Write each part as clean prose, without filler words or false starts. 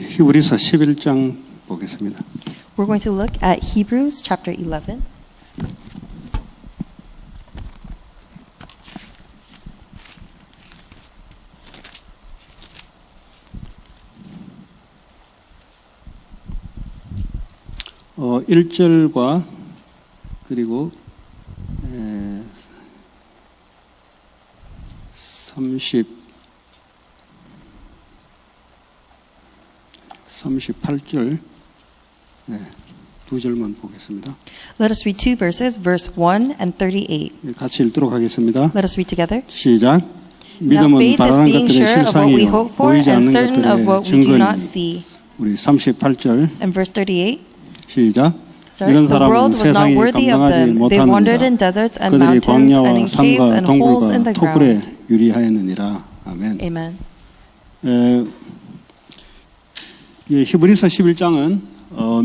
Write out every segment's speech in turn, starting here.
히브리서 11장 보겠습니다. We're going to look at Hebrews chapter 11. 어, 1절과 그리고 38절 두 절만 보겠습니다. Let us read two verses, verse 1 and 38. 같이 읽도록 하겠습니다. Let us read together. 시작. Now 믿음은 faith is 바라는 being 것들의 sure of what we 실상이요 hope for 보이지 and 않는 certain of 것들의 what we do not 증거니. see. 우리 38절 And verse 38. 시작. Start. 이런 The 사람은 world was not 세상이 worthy of 감당하지 them. They wandered in 못하느니라. deserts and 그들이 mountains and 광야와 in caves 산과 and holes in 동굴과 the 토굴에 ground. 유리하였느니라. 아멘. Amen. 히브리서 11장은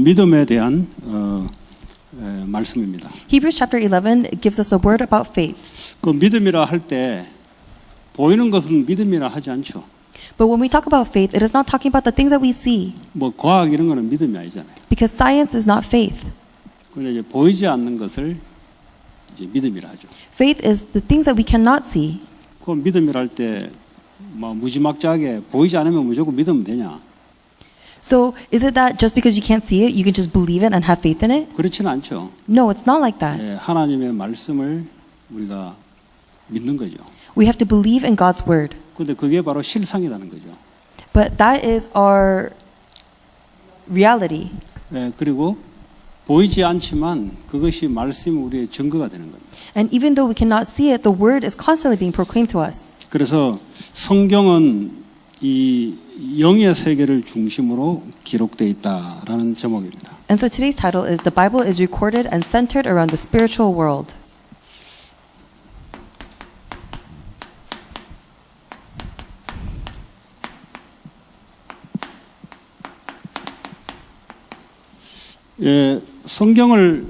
믿음에 대한 말씀입니다. Hebrews chapter 11 gives us a word about faith. 그 믿음이라 할 때 보이는 것은 믿음이라 하지 않죠. But when we talk about faith, it is not talking about the things that we see, 뭐 과학 이런 거는 믿음이 아니잖아요. because science is not faith. 근데 이제 보이지 않는 것을 이제 믿음이라 하죠. Faith is the things that we cannot see. 그 믿음이라 할 때 뭐 무지막지하게 보이지 않으면 무조건 믿으면 되냐? So is it that just because you can't see it, you can just believe it and have faith in it? 그렇지는 않죠. No, it's not like that. 하나님의 말씀을 우리가 믿는 거죠. We have to believe in God's word. 근데 그게 바로 실상이라는 거죠. But that is our reality. 그리고 보이지 않지만 그것이 말씀이 우리의 증거가 되는 겁니다. And even though we cannot see it, the word is constantly being proclaimed to us. 그래서 성경은 이 영의 세계를 중심으로 기록되어 있다라는 제목입니다. And so today's title is The Bible is recorded and centered around the spiritual world. 성경을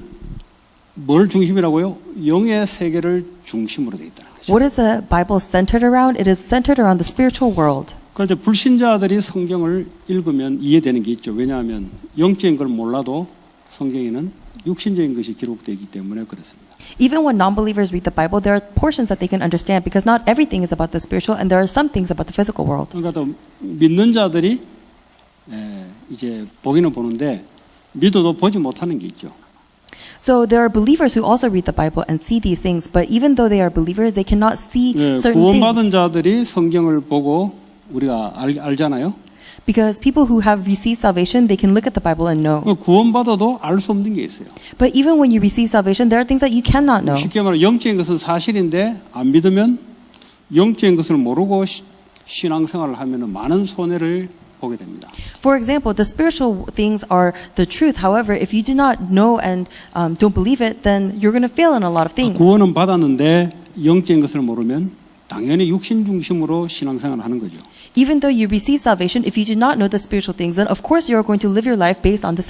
뭘 중심이라고요? 영의 세계를 중심으로 되어 있다는 거죠. What is the Bible centered around? It is centered around the spiritual world. 그런데 불신자들이 성경을 읽으면 이해되는 게 있죠. 왜냐하면 영적인 걸 몰라도 성경에는 육신적인 것이 기록되어 있기 때문에 그렇습니다. Even when non-believers read the Bible, there are portions that they can understand because not everything is about the spiritual and there are some things about the physical world. 그러니까 또 믿는 자들이 이제 보기는 보는데 믿어도 보지 못하는 게 있죠. So there are believers who also read the Bible and see these things, but even though they are believers, they cannot see certain 구원받은 things. 자들이 성경을 보고 우리가 알잖아요. Because people who have received salvation, they can look at the Bible and know. 구원받아도 알 수 없는 게 있어요. But even when you receive salvation, there are things that you cannot know. 쉽게 말하면 영적인 것은 사실인데 안 믿으면 영적인 것을 모르고 신앙생활을 하면 많은 손해를 보게 됩니다. For example, the spiritual things are the truth. However, if you do not know and don't believe it, then you're going to fail in a lot of things. 구원은 받았는데 영적인 것을 모르면 당연히 육신 중심으로 신앙생활을 하는 거죠. Even though you receive salvation, if you do not know the spiritual things, then of course you are going to live your life based on the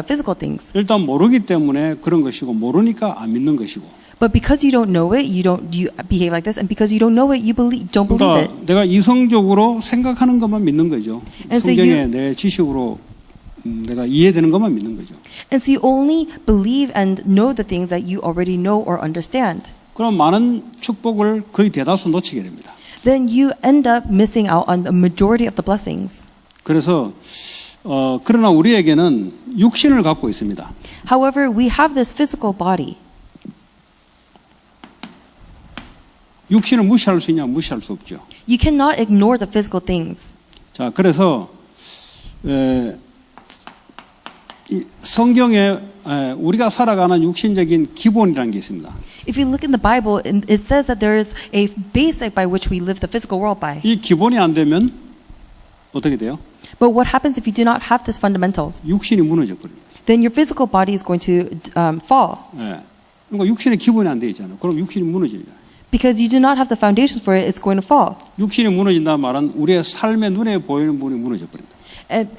physical things. 일단 모르기 때문에 그런 것이고 모르니까 안 믿는 것이고. But because you don't know it, you behave like this, and because you don't know it, you don't believe it. 그러니까 내가 이성적으로 생각하는 것만 믿는 거죠. And so 성경에 내 지식으로 내가 이해되는 것만 믿는 거죠. And so you only believe and know the things that you already know or understand. 그럼 많은 축복을 거의 대다수 놓치게 됩니다. Then you end up missing out on the majority of the blessings. 그래서 그러나 우리에게는 육신을 갖고 있습니다. However, we have this physical body. 육신을 무시할 수 있냐? 무시할 수 없죠. You cannot ignore the physical things. 자, 그래서 성경에 우리가 살아가는 육신적인 기본이라는 게 있습니다. If you look in the Bible, it says that there is a basic by which we live the physical world by. 이 기본이 안 되면 어떻게 돼요? But what happens if you do not have this fundamental? 육신이 무너져 버립니다. Then your physical body is going to fall. 그러니까 육신의 기본이 안 돼 있잖아요. 그럼 육신이 무너집니다. Because you do not have the foundations for it, it's going to fall. 육신이 무너진다는 말은 우리의 삶의 눈에 보이는 부분이 무너져 버린다. And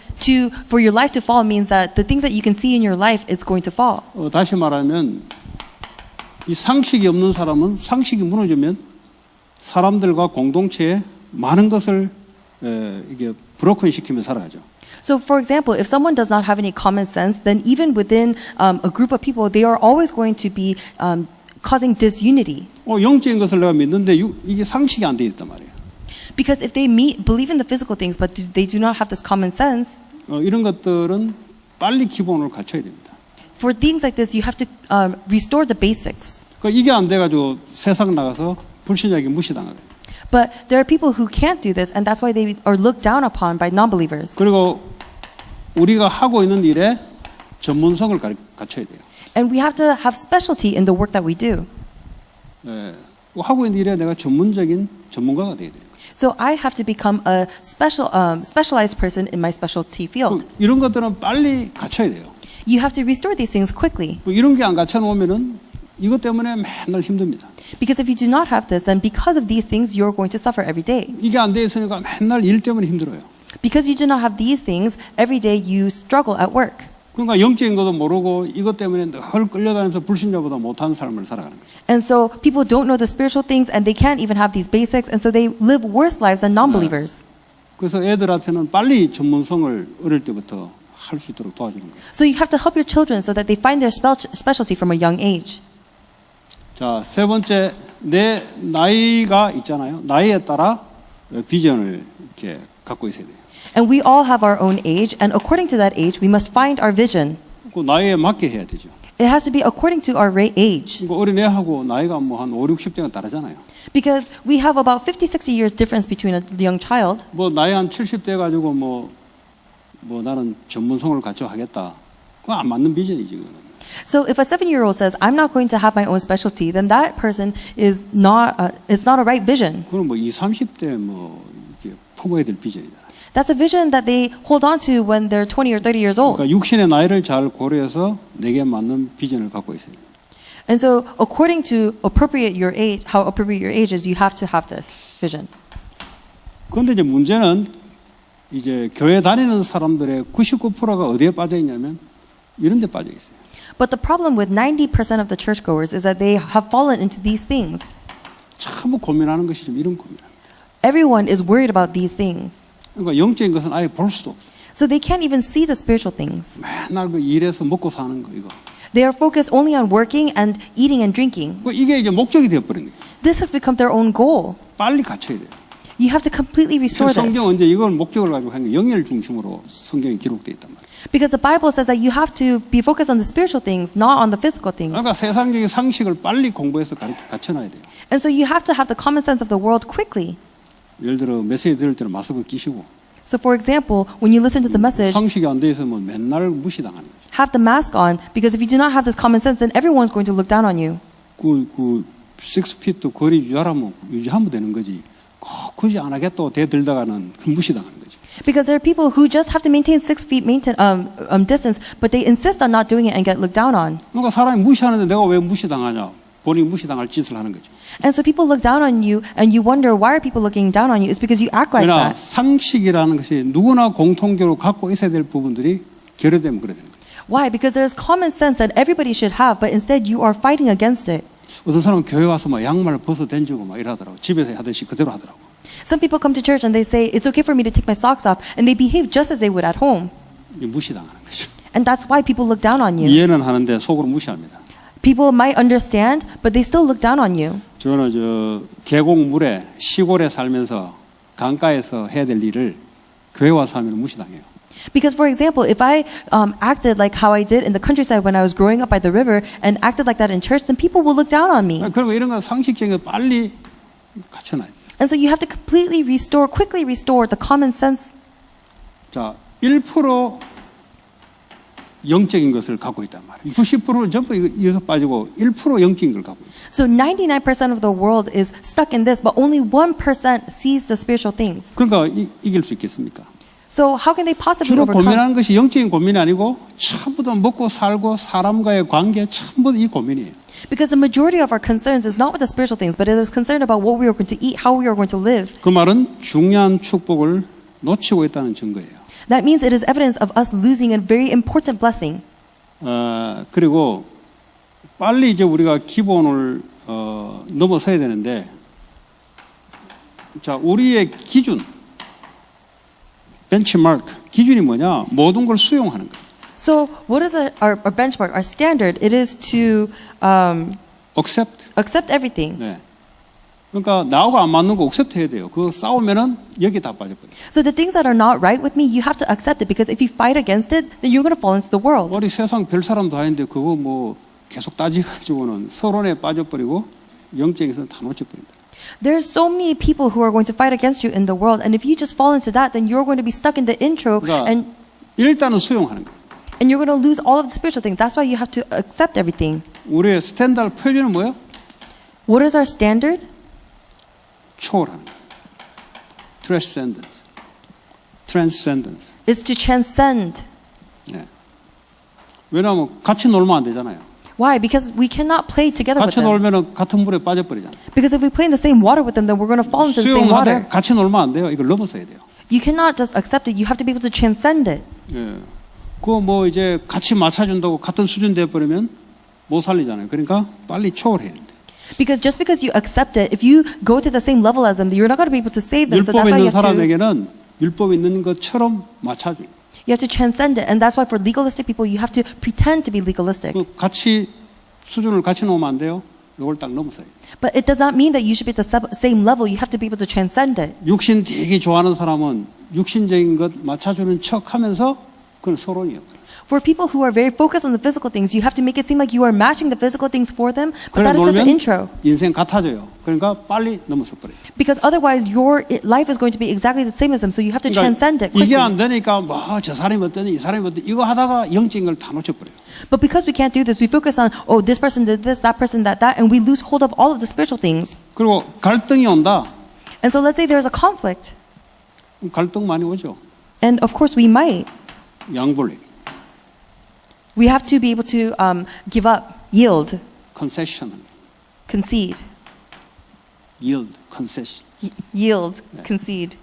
for your life to fall means that the things that you can see in your life, it's going to fall. 다시 말하면 이 상식이 없는 사람은 상식이 무너지면 사람들과 공동체에 많은 것을 이게 브로큰 시키며 살아가죠. So, for example, if someone does not have any common sense, then even within a group of people, they are always going to be causing disunity. 영적인 것을 내가 믿는데 이게 상식이 안 돼 있단 말이에요. Because if they believe in the physical things, but they do not have this common sense, 이런 것들은 빨리 기본을 갖춰야 됩니다. for things like this, you have to restore the basics. 이게 안 돼가지고 세상 나가서 불신자에게 무시당하게. But there are people who can't do this, and that's why they are looked down upon by non-believers. 그리고 우리가 하고 있는 일에 전문성을 갖춰야 돼요. And we have to have specialty in the work that we do. 하고 있는 일에 내가 전문가가 돼야 돼요. So I have to become a specialized person in my specialty field. 이런 것들은 빨리 갖춰야 돼요. You have to restore these things quickly. 이런 게 안 갖춰 놓으면은 이것 때문에 맨날 힘듭니다. Because if you do not have this, then because of these things, you're going to suffer every day. 이게 안 돼 있으니까 맨날 일 때문에 힘들어요. Because you do not have these things, every day you struggle at work. 그러니까 영적인 것도 모르고 이것 때문에 늘 끌려다니면서 불신자보다 못한 삶을 살아가는 거죠. And so people don't know the spiritual things, and they can't even have these basics, and so they live worse lives than non-believers. 그래서 애들한테는 빨리 전문성을 어릴 때부터 할 수 있도록 도와주는 거예요. So you have to help your children so that they find their specialty from a young age. 자, 세 번째, 내 나이가 있잖아요. 나이에 따라 비전을 이렇게 갖고 있어야 돼요. And we all have our own age, and according to that age, we must find our vision. 그 나이에 맞게 해야 되죠. It has to be according to our age. 그러니까 어린애하고 나이가 뭐 한 5, 60대가 다르잖아요. Because we have about 50, 60 years difference between a young child. 뭐 나이 한 70대 가지고 뭐 나는 전문성을 갖춰 하겠다. 그건 안 맞는 비전이지 그거는. So if a 7-year-old says, I'm not going to have my own specialty, then that person is not a right vision. 그건 뭐 20, 30대 뭐 이렇게 품어야 될 비전이잖아요. That's a vision that they hold on to when they're 20 or 30 years old. 그러니까 육신의 나이를 잘 고려해서 내게 맞는 비전을 갖고 있어야 돼요. And so according to how appropriate your age is, you have to have this vision. 그런데 이제 문제는 이제 교회 다니는 사람들의 99%가 어디에 빠져 있냐면 이런 데 빠져 있어요. But the problem with 90% of the churchgoers is that they have fallen into these things. 참 고민하는 것이 좀 이런 고민입니다. Everyone is worried about these things. 그러니까 영적인 것은 아예 볼 수도 없어요. So they can't even see the spiritual things. 맨날 그 일해서 먹고 사는 거 이거. They are focused only on working and eating and drinking. 이게 이제 목적이 되어버린 거예요. This has become their own goal. 빨리 갖춰야 돼요. You have to completely restore this. 성경은 이제 이걸 목적을 가지고 한 게 영예를 중심으로 성경이 기록되어 있단 말이에요. Because the Bible says that you have to be focused on the spiritual things, not on the physical things. 그러니까 세상적인 상식을 빨리 공부해서 갖춰놔야 돼요. And so you have to have the common sense of the world quickly. 예를 들어 메시지 들을 때는 마스크 끼시고 So for example, when you listen to the message, 상식이 안 돼 있으면 맨날 무시당하는 거죠. have the mask on, because if you do not have this common sense, then everyone's going to look down on you. 그 6피트 거리 유지하면 되는 거지. 꼭 굳이 안 하겠다고 대들다가는 그 무시당하는 거죠. Because there are people who just have to maintain 6 feet distance, but they insist on not doing it and get looked down on. 그러니까 사람이 무시하는데 내가 왜 무시당하냐? 본인이 무시당할 짓을 하는 거죠. And so people look down on you, and you wonder why are people looking down on you? It's because you act like 왜냐 that. 상식이라는 것이 누구나 공통적으로 갖고 있어야 될 부분들이 결여되면 그래 되는 거죠. Why? Because there's common sense that everybody should have, but instead you are fighting against it. 어떤 사람은 교회 와서 막 양말 벗어 던지고 막 이러더라고. 집에서 하듯이 그대로 하더라고. Some people come to church and they say, it's okay for me to take my socks off, and they behave just as they would at home. 무시당하는 거죠. And that's why people look down on you. 이해는 하는데 속으로 무시합니다. People might understand, but they still look down on you. 저는 계곡물에 시골에 살면서 강가에서 해야 될 일을 교회 와서 하면 무시당해요. Because, for example, if I acted like how I did in the countryside when I was growing up by the river and acted like that in church, then people will look down on me. 그리고 이런 건 상식적인 거 빨리 갖춰놔야 돼요. And so you have to quickly restore the common sense. 자, 1% 영적인 것을 갖고 있단 말이에요. 90%는 전부 이어서 빠지고 1% 영적인 걸 갖고 있어요. So 99% of the world is stuck in this, but only 1% sees the spiritual things. 그러니까 이길 수 있겠습니까? So how can they possibly 주로 overcome? 고민하는 것이 영적인 고민이 아니고 전부 다 먹고 살고 사람과의 관계 전부 이 고민이에요. Because the majority of our concerns is not with the spiritual things, but it is concerned about what we are going to eat, how we are going to live. 그 말은 중요한 축복을 놓치고 있다는 증거예요. That means it is evidence of us losing a very important blessing. 그리고 빨리 이제 우리가 기본을 넘어서야 되는데, 자, 우리의 기준, 벤치마크 기준이 뭐냐? 모든 걸 수용하는 거예요. So what is our benchmark, our standard? It is to accept. accept everything. 네. 그러니까 나하고 안 맞는 거 accept 해야 돼요. 그거 싸우면은 여기 다 빠져버려요. So the things that are not right with me, you have to accept it because if you fight against it, then you're going to fall into the world. 우리 세상 별 사람 다 있는데 그거 뭐 계속 따지가지고는 서론에 빠져버리고 영적에서는 다 놓쳐버린다. There's so many people who are going to fight against you in the world, and if you just fall into that, then you're going to be stuck in the intro, 그러니까 and 일단은 수용하는 거예요. you're going to lose all of the spiritual things. That's why you have to accept everything. 우리의 스탠다드 표준은 뭐예요? What is our standard? 초월하는 거예요. transcendence. Is to transcend. 네. 왜냐하면 같이 놀면 안 되잖아요. Why? Because we cannot play together with 같이 them. 놀면은 같은 물에 빠져버리잖아요. Because if we play in the same water with them, then we're going to fall into the same water. 수용하되 같이 놀면 안 돼요. 이걸 넘어서야 돼요. You cannot just accept it. You have to be able to transcend it. 예. 그거 뭐 이제 같이 맞춰준다고 같은 수준 돼버리면 못 살리잖아요. 그러니까 빨리 초월해야 돼요. Because just because you accept it, if you go to the same level as them, you're not going to be able to save them. So 율법에 that's why 있는 you have to 사람에게는 율법에 있는 것처럼 맞춰줘. you have to transcend it, and that's why for legalistic people, you have to pretend to be legalistic. 그 같이 수준을 같이 놓으면 안 돼요. 이걸 딱 넘어서요. But it does not mean that you should be at the same level. You have to be able to transcend it. 육신 되게 좋아하는 사람은 육신적인 것 맞춰주는 척하면서 그건 서론이에요. For people who are very focused on the physical things, you have to make it seem like you are matching the physical things for them, but 그래 that is just an 놀면 intro. 인생 같아져요. 그러니까 빨리 넘어서 버려요. Because otherwise, your life is going to be exactly the same as them. So you have to transcend it 이게 quickly. 안 되니까 뭐 저 사람이 어떠니 이 사람이 어떠니 이거 하다가 영적인 걸 다 놓쳐버려요. But because we can't do this, we focus on, oh, this person did this, that person that, and we lose hold of all of the spiritual things. 그리고 갈등이 온다. And so let's say there's a conflict. 갈등 많이 오죠. And of course, we might. 양보를 We have to be able to give up, yield, concession, concede, yield, concession. yield, concede.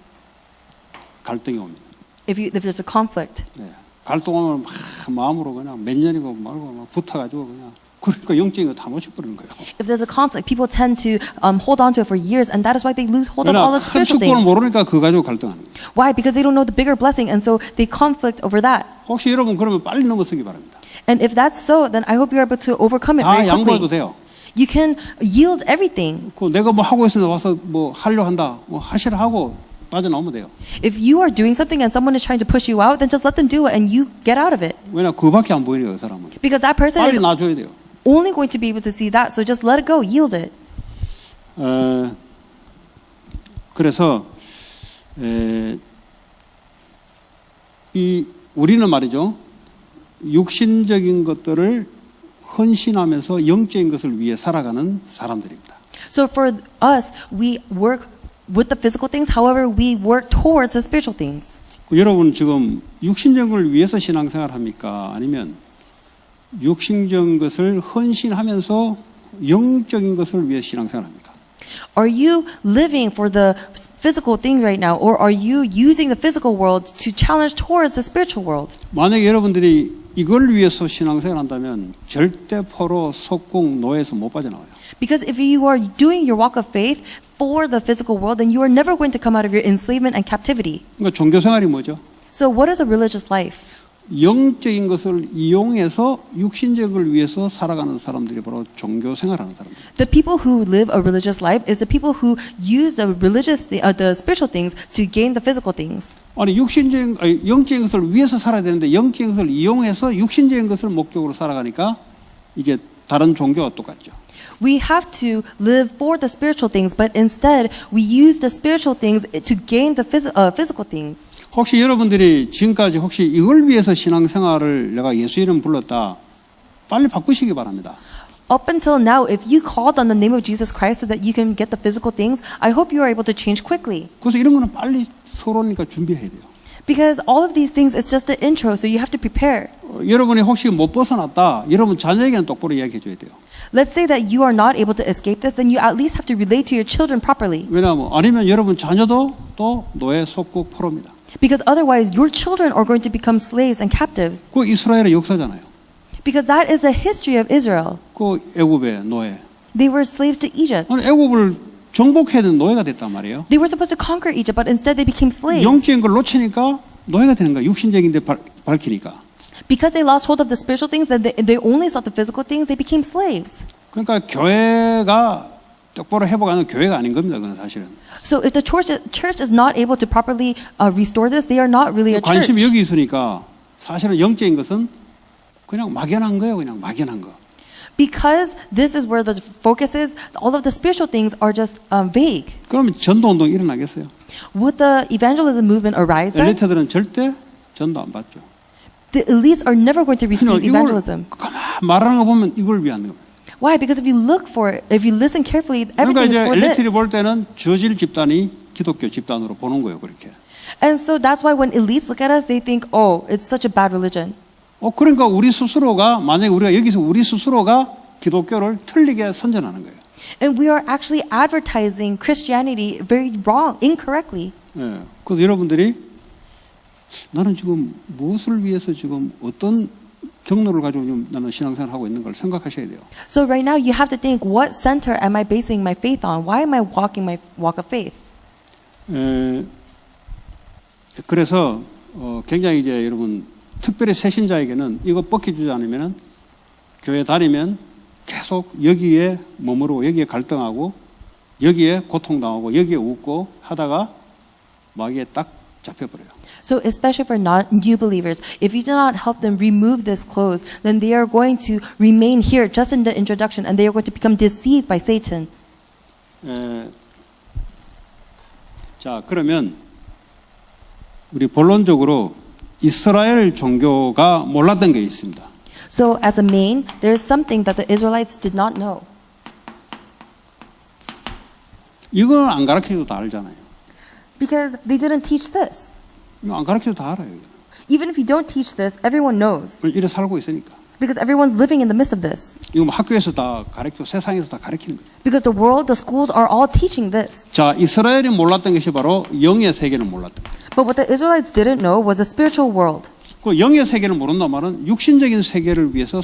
갈등이 옵니다. If there's a conflict. 네. 갈등 오면 막 마음으로 그냥 몇 년이고 말고 막 붙어가지고 그냥 그러니까 영적인 거 다 놓쳐버리는 거예요. If there's a conflict, people tend to hold on to it for years, and that is why they lose hold of all 왜냐 of the 큰 spiritual 축복을 things. 모르니까 그거 가지고 갈등하는 거예요. Why? Because they don't know the bigger blessing, and so they conflict over that. 혹시 여러분 그러면 빨리 넘어서기 바랍니다. And if that's so, then I hope you're able to overcome it 다 very 양보해도 quickly. 돼요. You can yield everything. 그 내가 뭐 하고 있으면 와서 뭐 하려 한다, 뭐 하시라 하고 빠져나오면 돼요. If you are doing something and someone is trying to push you out, then just let them do it and you get out of it. 왜냐 그밖에 안 보이니까 그 사람은 Because that person 빨리 is 놔줘야 돼요. only going to be able to see that, so just let it go, yield it. 그래서 이 우리는 말이죠 육신적인 것들을 헌신하면서 영적인 것을 위해 살아가는 사람들입니다. So for us, we work with the physical things, however, we work towards the spiritual things. 여러분 지금 육신적인 걸 위해서 신앙생활 합니까? 아니면 육신적인 것을 헌신하면서 영적인 것을 위해 신앙생활 합니까? Are you living for the physical thing right now, or are you using the physical world to challenge towards the spiritual world? 만약에 여러분들이 이걸 위해서 신앙생활 한다면 절대 포로 속국 노예에서 못 빠져나와요. Because if you are doing your walk of faith for the physical world, then you are never going to come out of your enslavement and captivity. 그러니까 종교생활이 뭐죠? So what is a religious life? 영적인 것을 이용해서 육신적인 걸 위해서 살아가는 사람들이 바로 종교생활하는 사람들. The people who live a religious life is the people who use the the spiritual things to gain the physical things. 아니 영적인 것을 위해서 살아야 되는데 영적인 것을 이용해서 육신적인 것을 목적으로 살아가니까 이게 다른 종교와 똑같죠. We have to live for the spiritual things, but instead we use the spiritual things to gain the physical things. 혹시 여러분들이 지금까지 혹시 이걸 위해서 신앙생활을 내가 예수 이름 불렀다 빨리 바꾸시기 바랍니다. Up until now, if you called on the name of Jesus Christ so that you can get the physical things, I hope you are able to change quickly. 그래서 이런 거는 빨리 서로니까 준비해야 돼요. Because all of these things, it's just the intro, so you have to prepare. 여러분이 혹시 못 벗어났다 여러분 자녀에게는 똑바로 이야기해 줘야 돼요. Let's say that you are not able to escape this, then you at least have to relate to your children properly. 왜냐하면 아니면 여러분 자녀도 또 노예 속국 포로입니다. Because otherwise, your children are going to become slaves and captives. 그 이스라엘의 역사잖아요. Because that is the history of Israel. 그 애굽의 노예. They were slaves to Egypt. 아니, 애굽을 정복해야 되는 노예가 됐단 말이에요. They were supposed to conquer Egypt, but instead they became slaves. 영적인 걸 놓치니까 노예가 되는 거야. 육신적인데 밝히니까. Because they lost hold of the spiritual things, then they only sought the physical things, they became slaves. 그러니까 교회가 똑바로 회복하는 교회가 아닌 겁니다. 그건 사실은. So if the church is not able to properly restore this, they are not really a church. 관심이 여기 있으니까 사실은 영적인 것은 그냥 막연한 거예요. 그냥 막연한 거. Because this is where the focus is, all of the spiritual things are just vague. 그러면 전도 운동이 일어나겠어요? Would the evangelism movement arise then? 엘리트들은 절대 전도 안 받죠. The elites are never going to receive 이걸 evangelism. 가만 말하는 거 보면 이걸 위한 겁니다. Why? Because if you look for it, if you listen carefully, 그러니까 everything is 이제 for 엘리트들이 this. 볼 때는 저질 집단이 기독교 집단으로 보는 거예요. 그렇게. And so that's why when elites look at us, they think, oh, it's such a bad religion. 그러니까 우리 스스로가 만약에 우리가 여기서 우리 스스로가 기독교를 틀리게 선전하는 거예요. And we are actually advertising Christianity very wrong, incorrectly. 예. 그래서 여러분들이 나는 지금 무엇을 위해서 지금 어떤 경로를 가지고 지금 나는 신앙생활을 하고 있는 걸 생각하셔야 돼요. So right now you have to think, what center am I basing my faith on? Why am I walking my walk of faith? 그래서 굉장히 이제 여러분 특별히 새신자에게는 이거 벗겨주지 않으면은 교회 다니면 계속 여기에 머무르고 여기에 갈등하고 여기에 고통당하고 여기에 웃고 하다가 마귀에 딱 잡혀버려요. So especially for new believers, if you do not help them remove this clothes, then they are going to remain here just in the introduction and they are going to become deceived by Satan. 자, 그러면 우리 본론적으로 이스라엘 종교가 몰랐던 게 있습니다. So as a main, there is something that the Israelites did not know. 이건 안 가르쳐도 다 알잖아요. Because they didn't teach this. 이거 안 가르쳐도 다 알아요. Even if you don't teach this, everyone knows. 이래 살고 있으니까. Because everyone's living in the midst of this. 이거 뭐 학교에서 다 가르치고 세상에서 다 가르치는 거예요. Because the world, the schools are all teaching this. 자, 이스라엘이 몰랐던 것이 바로 영의 세계를 몰랐던 거예요. But what the Israelites didn't know was the spiritual world. 그 영의 세계를 모른다 말은 육신적인 세계를 위해서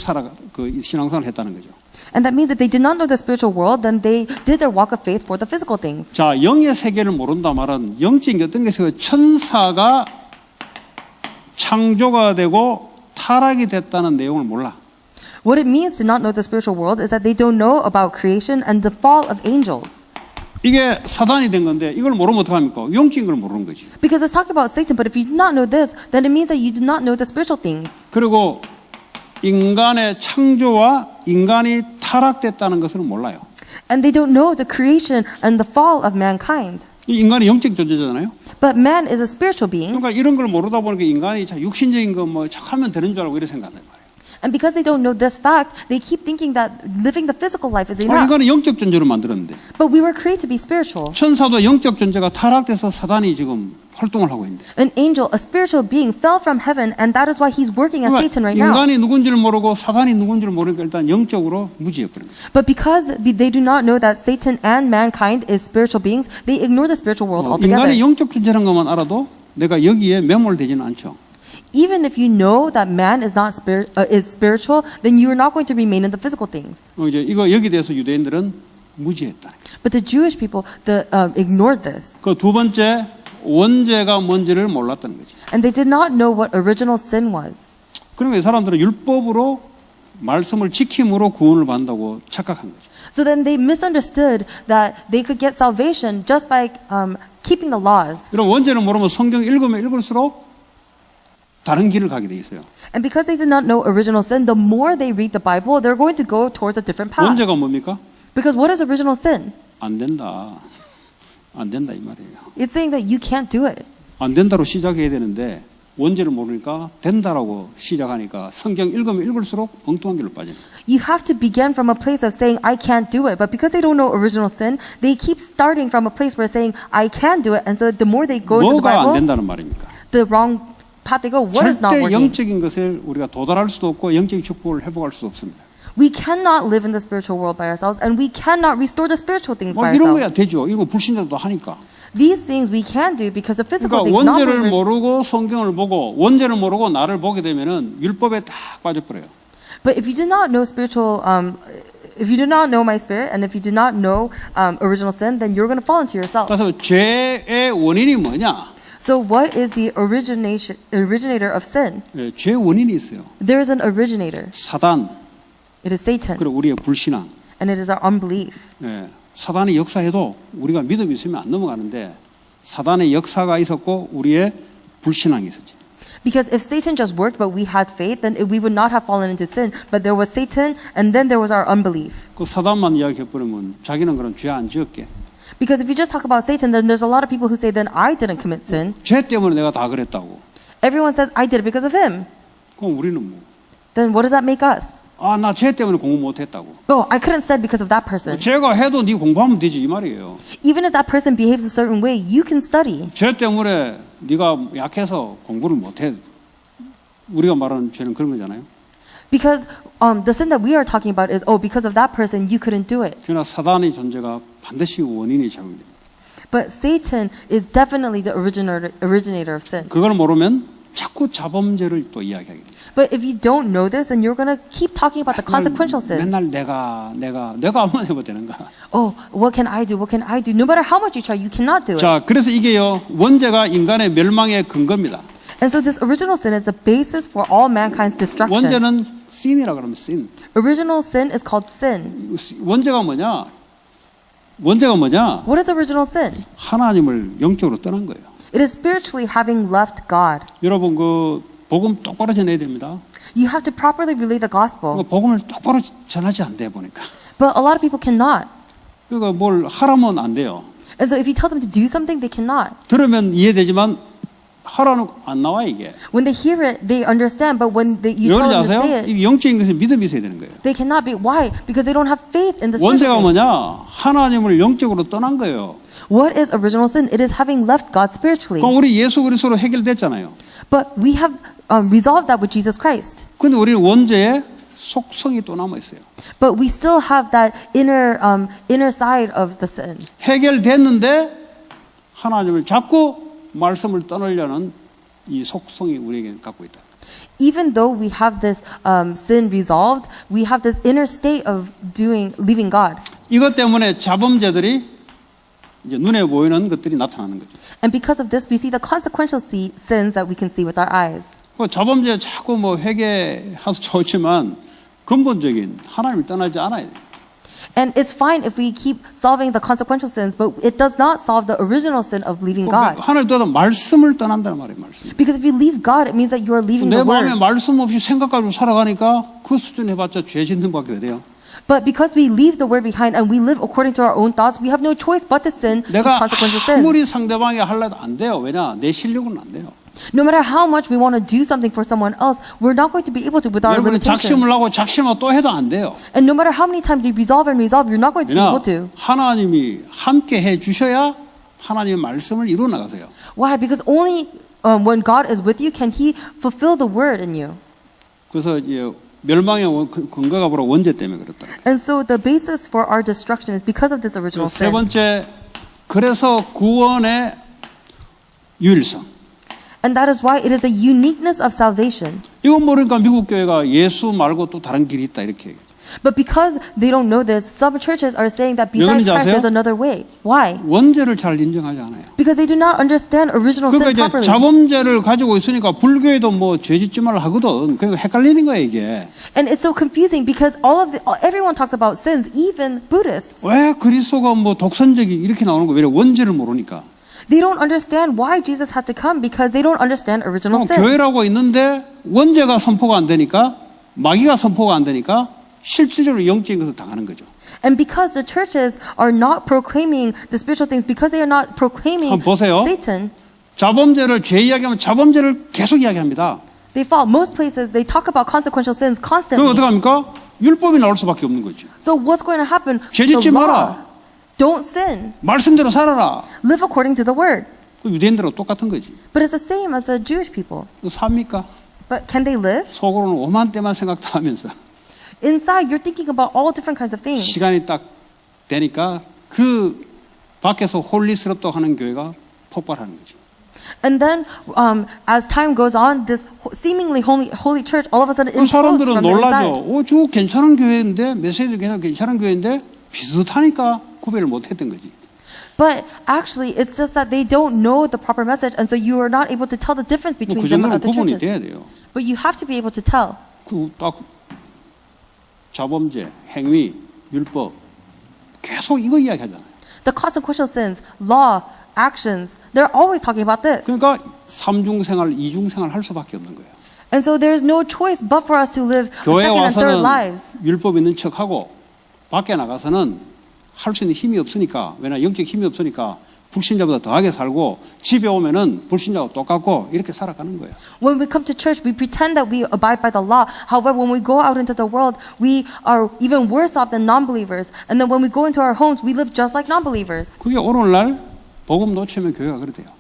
그 신앙생활을 했다는 거죠. And that means if they did not know the spiritual world, then they did their walk of faith for the physical things. 자, 영의 세계를 모른다 말은 영적인 어떤 게 있어요? 천사가 창조가 되고 타락이 됐다는 내용을 몰라. What it means to not know the spiritual world is that they don't know about creation and the fall of angels. 이게 사단이 된 건데 이걸 모르면 어떡합니까? 영적인 걸 모르는 거지. Because it's talking about Satan, but if you do not know this, then it means that you do not know the spiritual things. 그리고 인간의 창조와 인간이 타락됐다는 것을 몰라요. And they don't know the creation and the fall of mankind. 이 인간이 영적 존재잖아요. But man is a spiritual being. 그러니까 이런 걸 모르다 보니까 인간이 자 육신적인 거 뭐 하면 되는 줄 알고 이렇게 생각한단 말이에요. And because they don't know this fact, they keep thinking that living the physical life is 아, enough. 인간은 영적 존재로 만들었는데 But we were created to be spiritual. 천사도 영적 존재가 타락돼서 사단이 지금 활동을 하고 있는데 An angel, a spiritual being, fell from heaven, and that is why he's working as 그러니까 Satan right now. 인간이 누군지를 모르고 사단이 누군지를 모르니까 일단 영적으로 무지해버린 거예요. But because they do not know that Satan and mankind is spiritual beings, they ignore the spiritual world altogether. 인간이 영적 존재라는 것만 알아도 내가 여기에 매몰되지는 않죠. Even if you know that man is not is spiritual, then you are not going to remain in the physical things. 이제 이거 여기 대해서 유대인들은 무지했다. But the Jewish people ignored this, 그 두 번째 원죄가 뭔지를 몰랐다는 거지. and they did not know what original sin was. 그러니까 이 사람들은 율법으로 말씀을 지킴으로 구원을 받는다고 착각한 거죠. So then they misunderstood that they could get salvation just by keeping the laws. 이런 원죄를 모르면 성경 읽으면 읽을수록 다른 길을 가게 돼 있어요. And because they did not know original sin, the more they read the Bible, they're going to go towards a different path. 원죄가 뭡니까? Because what is original sin? 안 된다. 안 된다 이 말이에요. It's saying that you can't do it. 안 된다로 시작해야 되는데 원죄를 모르니까 된다라고 시작하니까 성경 읽으면 읽을수록 엉뚱한 길로 빠지는 거예요. You have to begin from a place of saying, I can't do it. But because they don't know original sin, they keep starting from a place where saying, I can do it. And so the more they go into the 뭐가 안 Bible, 된다는 말입니까? the wrong path they go, what is not 절대 working? 영적인 것을 우리가 도달할 수도 없고 영적인 축복을 회복할 수도 없습니다. We cannot live in the spiritual world by ourselves, and we cannot restore the spiritual things by 이런 거야 ourselves. 되죠. 이거 불신자도 하니까. These things we can do because the physical 그러니까 things, 원죄를 non-believers, 모르고 성경을 보고 원죄를 모르고 나를 보게 되면은 율법에 딱 빠져버려요. but if you do not know spiritual, if you do not know my spirit, and if you do not know original sin, then you're going to fall into yourself. 그래서 죄의 원인이 뭐냐? So what is the originator of sin? 예, 죄의 원인이 있어요. There is an originator. 사단, It is Satan, 그리고 우리의 불신앙. and it is our unbelief. 예, 사단의 역사에도 우리가 믿음이 있으면 안 넘어가는데 사단의 역사가 있었고 우리의 불신앙이 있었지. Because if Satan just worked but we had faith, then we would not have fallen into sin. But there was Satan, and then there was our unbelief. 그 사단만 이야기해버리면 자기는 그럼 죄 안 지었게. Because if you just talk about Satan, then there's a lot of people who say, then I didn't commit sin. 죄 때문에 내가 다 그랬다고. Everyone says, I did it because of him. 그럼 우리는 뭐? Then what does that make us? 아, 나 죄 때문에 공부 못했다고. Oh, I couldn't study because of that person. 죄가 해도 네 공부하면 되지 이 말이에요. Even if that person behaves a certain way, you can study. 죄 때문에 네가 약해서 공부를 못해. 우리가 말하는 죄는 그런 거잖아요. Because the sin that we are talking about is, oh, because of that person, you couldn't do it. 그러나 사단의 존재가 반드시 원인이 작용됩니다. But Satan is definitely the originator of sin. 그걸 모르면 자꾸 자범죄를 또 이야기하게 돼 있어요. But if you don't know this, then you're going to keep talking about the consequential sin. 맨날 내가 한번 해봐 되는가. Oh, what can I do? What can I do? No matter how much you try, you cannot do it. 자, 그래서 이게요 원죄가 인간의 멸망의 근거입니다. And so this original sin is the basis for all mankind's destruction. 원죄는 sin이라 그러면 sin. Original sin is called sin. 원죄가 뭐냐? 원죄가 뭐냐? What is original sin? 하나님을 영적으로 떠난 거예요. It is spiritually having left God. 여러분 그 복음 똑바로 전해야 됩니다. You have to properly relay the 그 gospel. 복음을 똑바로 전하지 않대 보니까. But a lot of people cannot. 그러니까 뭘 하라면 안 돼요. And so if you tell them to do something, they cannot. 들으면 이해되지만 하라는 안 나와 이게. When they hear it, they understand. But when you 왜 tell 그런지 them to say 아세요? it, 이게 영적인 것에 믿음이 있어야 되는 거예요. they cannot be. Why? Because they don't have faith in the 원죄가 spiritual things. 뭐냐? 하나님을 영적으로 떠난 거예요. What is original sin? It is having left God spiritually. 그럼 우리 예수 그리스도로 해결됐잖아요. But we have resolved that with Jesus Christ. 근데 우리는 원죄의 속성이 또 남아 있어요. But we still have that inner side of the sin. 해결됐는데 하나님을 자꾸 말씀을 떠나려는 이 속성이 우리에게 갖고 있다. Even though we have this sin resolved, we have this inner state of leaving God. 이것 때문에 자범죄들이 이제 눈에 보이는 것들이 나타나는 거죠. And because of this, we see the consequential sins that we can see with our eyes. 그 자범죄 자꾸 뭐 회개해서 좋지만 근본적인 하나님을 떠나지 않아야 돼요. And it's fine if we keep solving the consequential sins, but it does not solve the original sin of leaving God. 하나님 떠나 말씀을 떠난다는 말이에요. 말씀. Because if you leave God, it means that you are leaving 내 the 마음에 Word. 말씀 없이 생각 가지고 살아가니까 그 수준 해봤자 죄 짓는 것밖에 돼요. But because we leave the Word behind and we live according to our own thoughts, we have no choice but to sin these 내가 consequential sins. 아무리 상대방이 하려도 안 돼요. 왜냐? 내 실력은 안 돼요. No matter how much we want to do something for someone else, we're not going to be able to with our 여러분이 limitations. 작심을 하고 작심하고 또 해도 안 돼요. And no matter how many times you resolve and resolve, you're not going to be 왜냐? able to. 하나님이 함께 해 주셔야 하나님의 말씀을 이루어 나가세요. Why? Because only when God is with you can He fulfill the word in you. 그래서 이제 멸망의 근거가 바로 원죄 때문에 그렇다. And so the basis for our destruction is because of this original 세 sin. 번째, 그래서 구원의 유일성. And that is why it is the uniqueness of salvation. 이건 모르니까 미국 교회가 예수 말고 또 다른 길이 있다 이렇게 얘기해요. But because they don't know this, some churches are saying that 왜 besides 그런지 Christ, 아세요? there's another way. Why? 원죄를 잘 인정하지 않아요. Because they do not understand original 그러니까 sin 이제 properly. 자범죄를 가지고 있으니까 불교에도 뭐 죄 짓지 말라 하거든. 그러니까 헷갈리는 거예요 이게. And it's so confusing because everyone talks about sins, even Buddhists. 왜 그리스도가 뭐 독선적이 이렇게 나오는 거예요? 왜 원죄를 모르니까. They don't understand why Jesus has to come because they don't understand original sin. 교회라고 있는데 원죄가 선포가 안 되니까 마귀가 선포가 안 되니까 실질적으로 영적인 것을 당하는 거죠. And because the churches are not proclaiming the spiritual things, because they are not proclaiming 한번 보세요. Satan, 자범죄를 죄 이야기하면 자범죄를 계속 이야기합니다. they fall. Most places they talk about consequential sins 그럼 constantly. 어떻게 합니까? 율법이 나올 수밖에 없는 거죠. So what's going to happen? 죄 The 짓지 law. 마라. Don't sin. 말씀대로 살아라. Live according to the word. 그 유대인들하고 똑같은 거지. But it's the same as the Jewish people. 삽니까? But can they live? 속으로는 오만 때만 생각도 하면서 Inside, you're thinking about all different kinds of things. 시간이 딱 되니까 그 밖에서 홀리스럽다고 하는 교회가 폭발하는 거죠. And then, as time goes on, this seemingly holy church all of a sudden 그 implodes 사람들은 from the inside. 놀라죠. 저 괜찮은 교회인데 메시지 괜찮은 교회인데 비슷하니까 구별을 못했던 거지. But actually, it's just that they don't know the proper message, and so you are not able to tell the difference 뭐 between 그 them and 정도는 other 구분이 churches. 돼야 돼요. But you have to be able to tell. 그 딱 자범죄, 행위, 율법 계속 이거 이야기하잖아요. The consequential sins, law, actions, they're always talking about this. 그러니까 삼중생활, 이중생활 할 수밖에 없는 거예요. And so there's no choice but for us to live the 교회 second and third 와서는 lives. 율법 있는 척하고 밖에 나가서는 할 수 있는 힘이 없으니까, 왜냐 영적 힘이 없으니까 불신자보다 더하게 살고 집에 오면은 불신자하고 똑같고 이렇게 살아가는 거예요. When we come to church, we pretend that we abide by the law. However, when we go out into the world, we are even worse off than non-believers. And then when we go into our homes, we live just like non-believers. 그게 오늘날 복음 놓치면 교회가 그래요.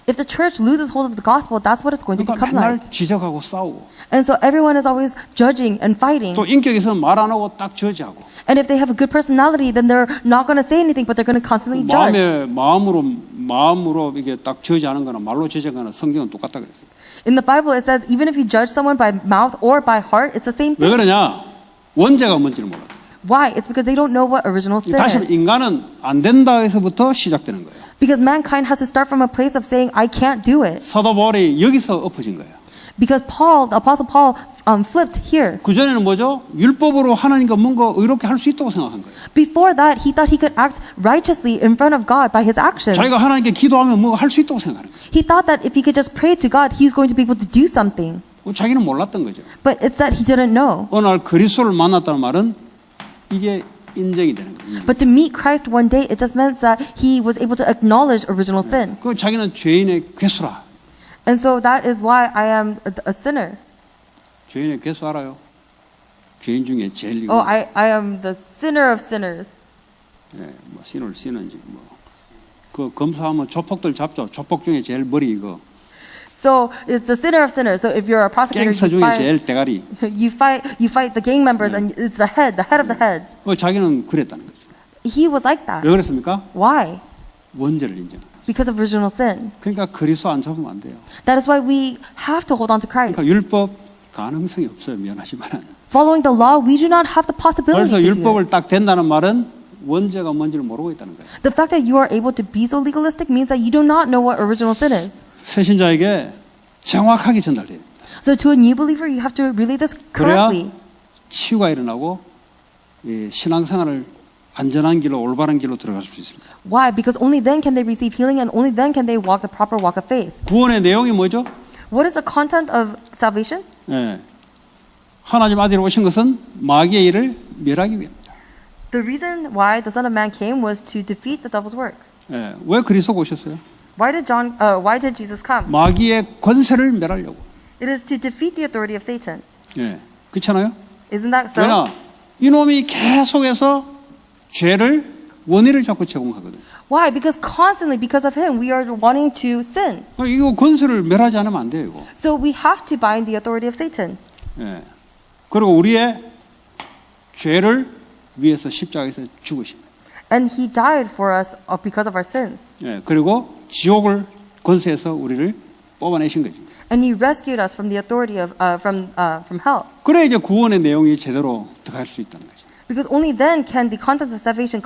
If the church loses hold of the gospel, that's what it's going to 그러니까 become 맨날 like. 지적하고 싸우고 And so everyone is always judging and fighting. 또 인격이 있으면 말 안 하고 딱 저지하고 And if they have a good personality, then they're not going to say anything, but they're going to constantly judge. 마음으로 이게 딱 저지하는 거나 말로 저지하는 거나 성경은 똑같다 그랬어요. In the Bible, it says even if you judge someone by mouth or by heart, it's the same 왜 thing. 그러냐? 원죄가 뭔지를 몰라. Why? It's because they don't know what original sin 다시 is. 인간은 안 된다에서부터 시작되는 거예요. Because mankind has to start from a place of saying, I can't do it. 사도 바울이 여기서 엎어진 거예요. Because Paul, the Apostle Paul, flipped here. 그전에는 뭐죠? 율법으로 하나님과 뭔가 의롭게 할 수 있다고 생각한 거예요. Before that, he thought he could act righteously in front of God by his actions. 자기가 하나님께 기도하면 뭔가 할 수 있다고 생각하는 거예요. He thought that if he could just pray to God, he's going to be able to do something. 자기는 몰랐던 거죠. But it's that he didn't know. 어느 날 그리스도를 만났다는 말은 이게 인정이 되는 거예요. But to meet Christ one day, it just meant that he was able to acknowledge original sin. 그 자기는 죄인의 괴수라. And so that is why I am a sinner. 죄인의 괴수 알아요? 죄인 중에 제일 이거. Oh, I am the sinner of sinners. 예, 뭐 신을 쓰는지 뭐. 그 검사하면 조폭들 잡죠. 조폭 중에 제일 머리 이거. So it's the sinner of sinners. So if you're a prosecutor, 갱스터 중에 제일 대가리. you fight the gang members, and it's the head of the head. 자기는 그랬다는 거죠. He was like that. 왜 그랬습니까? Why? 원죄를 인정. Because of original sin. 그러니까 그리스도 안 잡으면 안 돼요. That is why we have to hold on to Christ. 그러니까 율법 가능성이 없어요. 미안하지만. Following the law, we do not have the possibility 그래서 to do it. 율법을 딱 된다는 말은 원죄가 뭔지를 모르고 있다는 거예요. The fact that you are able to be so legalistic means that you do not know what original sin is. 새신자에게 정확하게 전달돼야 됩니다. So to a new believer, you have to relay this 그래야 correctly. 치유가 일어나고 신앙생활을 안전한 길로 올바른 길로 들어갈 수 있습니다. Why? Because only then can they receive healing, and only then can they walk the proper walk of faith. 구원의 내용이 뭐죠? What is the content of salvation? 예. 하나님 아들이 오신 것은 마귀의 일을 멸하기 위함입니다. The reason why the Son of Man came was to defeat the devil's work. 예. 왜 그리스도가 오셨어요? Why did Jesus come? 마귀의 권세를 멸하려고. It is to defeat the authority of Satan. 예. 그렇잖아요? Isn't that so? 왜냐? 이놈이 계속해서 죄를 원인을 자꾸 제공하거든. Why? Because constantly, because of him, we are wanting to sin. 이거 권세를 멸하지 않으면 안 돼요, 이거. So we have to bind the authority of Satan. 예. 그리고 우리의 죄를 위해서 십자가에서 죽으신 거예요. And he died for us because of our sins. 예. 그리고 지옥을 권세에서 우리를 뽑아내신 거죠. And he rescued us from the authority of from hell. 그래 이제 구원의 내용이 제대로 들어갈 수 있다는 거죠. Because only then can the contents of salvation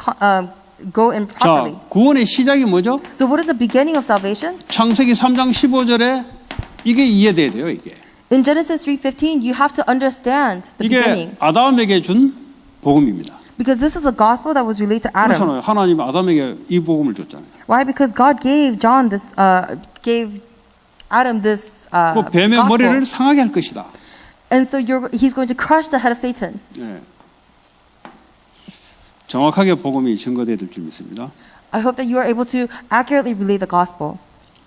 go in 자, properly. 구원의 시작이 뭐죠? So what is the beginning of salvation? 창세기 3장 15절에 이게 이해돼야 돼요, 이게. In Genesis 3:15, you have to understand the 이게 beginning. 아담에게 준 복음입니다. Because this is a gospel that was relayed to Adam. 그렇잖아요. 하나님 아담에게 이 복음을 줬잖아요. Why? Because God gave gave Adam this 그 뱀의 gospel. 머리를 상하게 할 것이다. And so he's going to crush the head of Satan. 예. 정확하게 복음이 증거되어야 될 줄 믿습니다. I hope that you are able to accurately relay the gospel.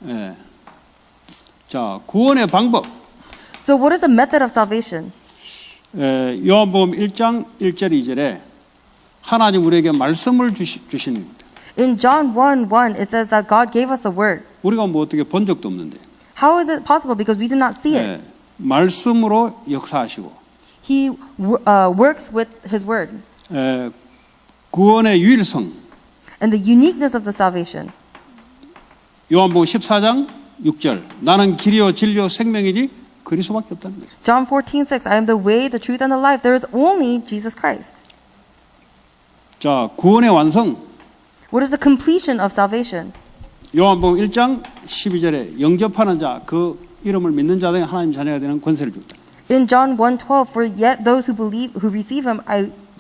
예. 자, 구원의 방법. So what is the method of salvation? 요한복음 1장 1절 2절에 하나님 우리에게 말씀을 주신 In John 1:1, it says that God gave us the word. 우리가 뭐 어떻게 본 적도 없는데 How is it possible? Because we do not see it. 말씀으로 역사하시고 He works with His word. 구원의 유일성. And the uniqueness of the salvation. 요한복음 14장 6절 나는 길이요 진리요 생명이지 그리스도밖에 없다는 거죠. John 14:6, I am the way, the truth, and the life. There is only Jesus Christ. 자, 구원의 완성. What is the completion of salvation? 요한복음 1장 12절에 영접하는 자, 그 이름을 믿는 자 등 하나님 자녀가 되는 권세를 줬다. In John 1:12, for yet those who believe, who receive him,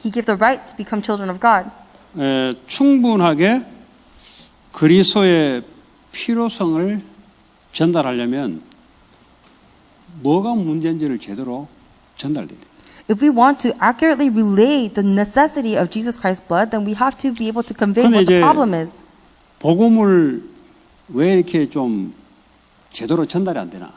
he gave the right to become children of God. 충분하게 그리스도의 필요성을 전달하려면 뭐가 문제인지를 제대로 전달돼야 돼. If we want to accurately relay the necessity of Jesus Christ's blood, then we have to be able to convey 근데 what the 이제 problem is. 복음을 왜 이렇게 좀 제대로 전달이 안 되나?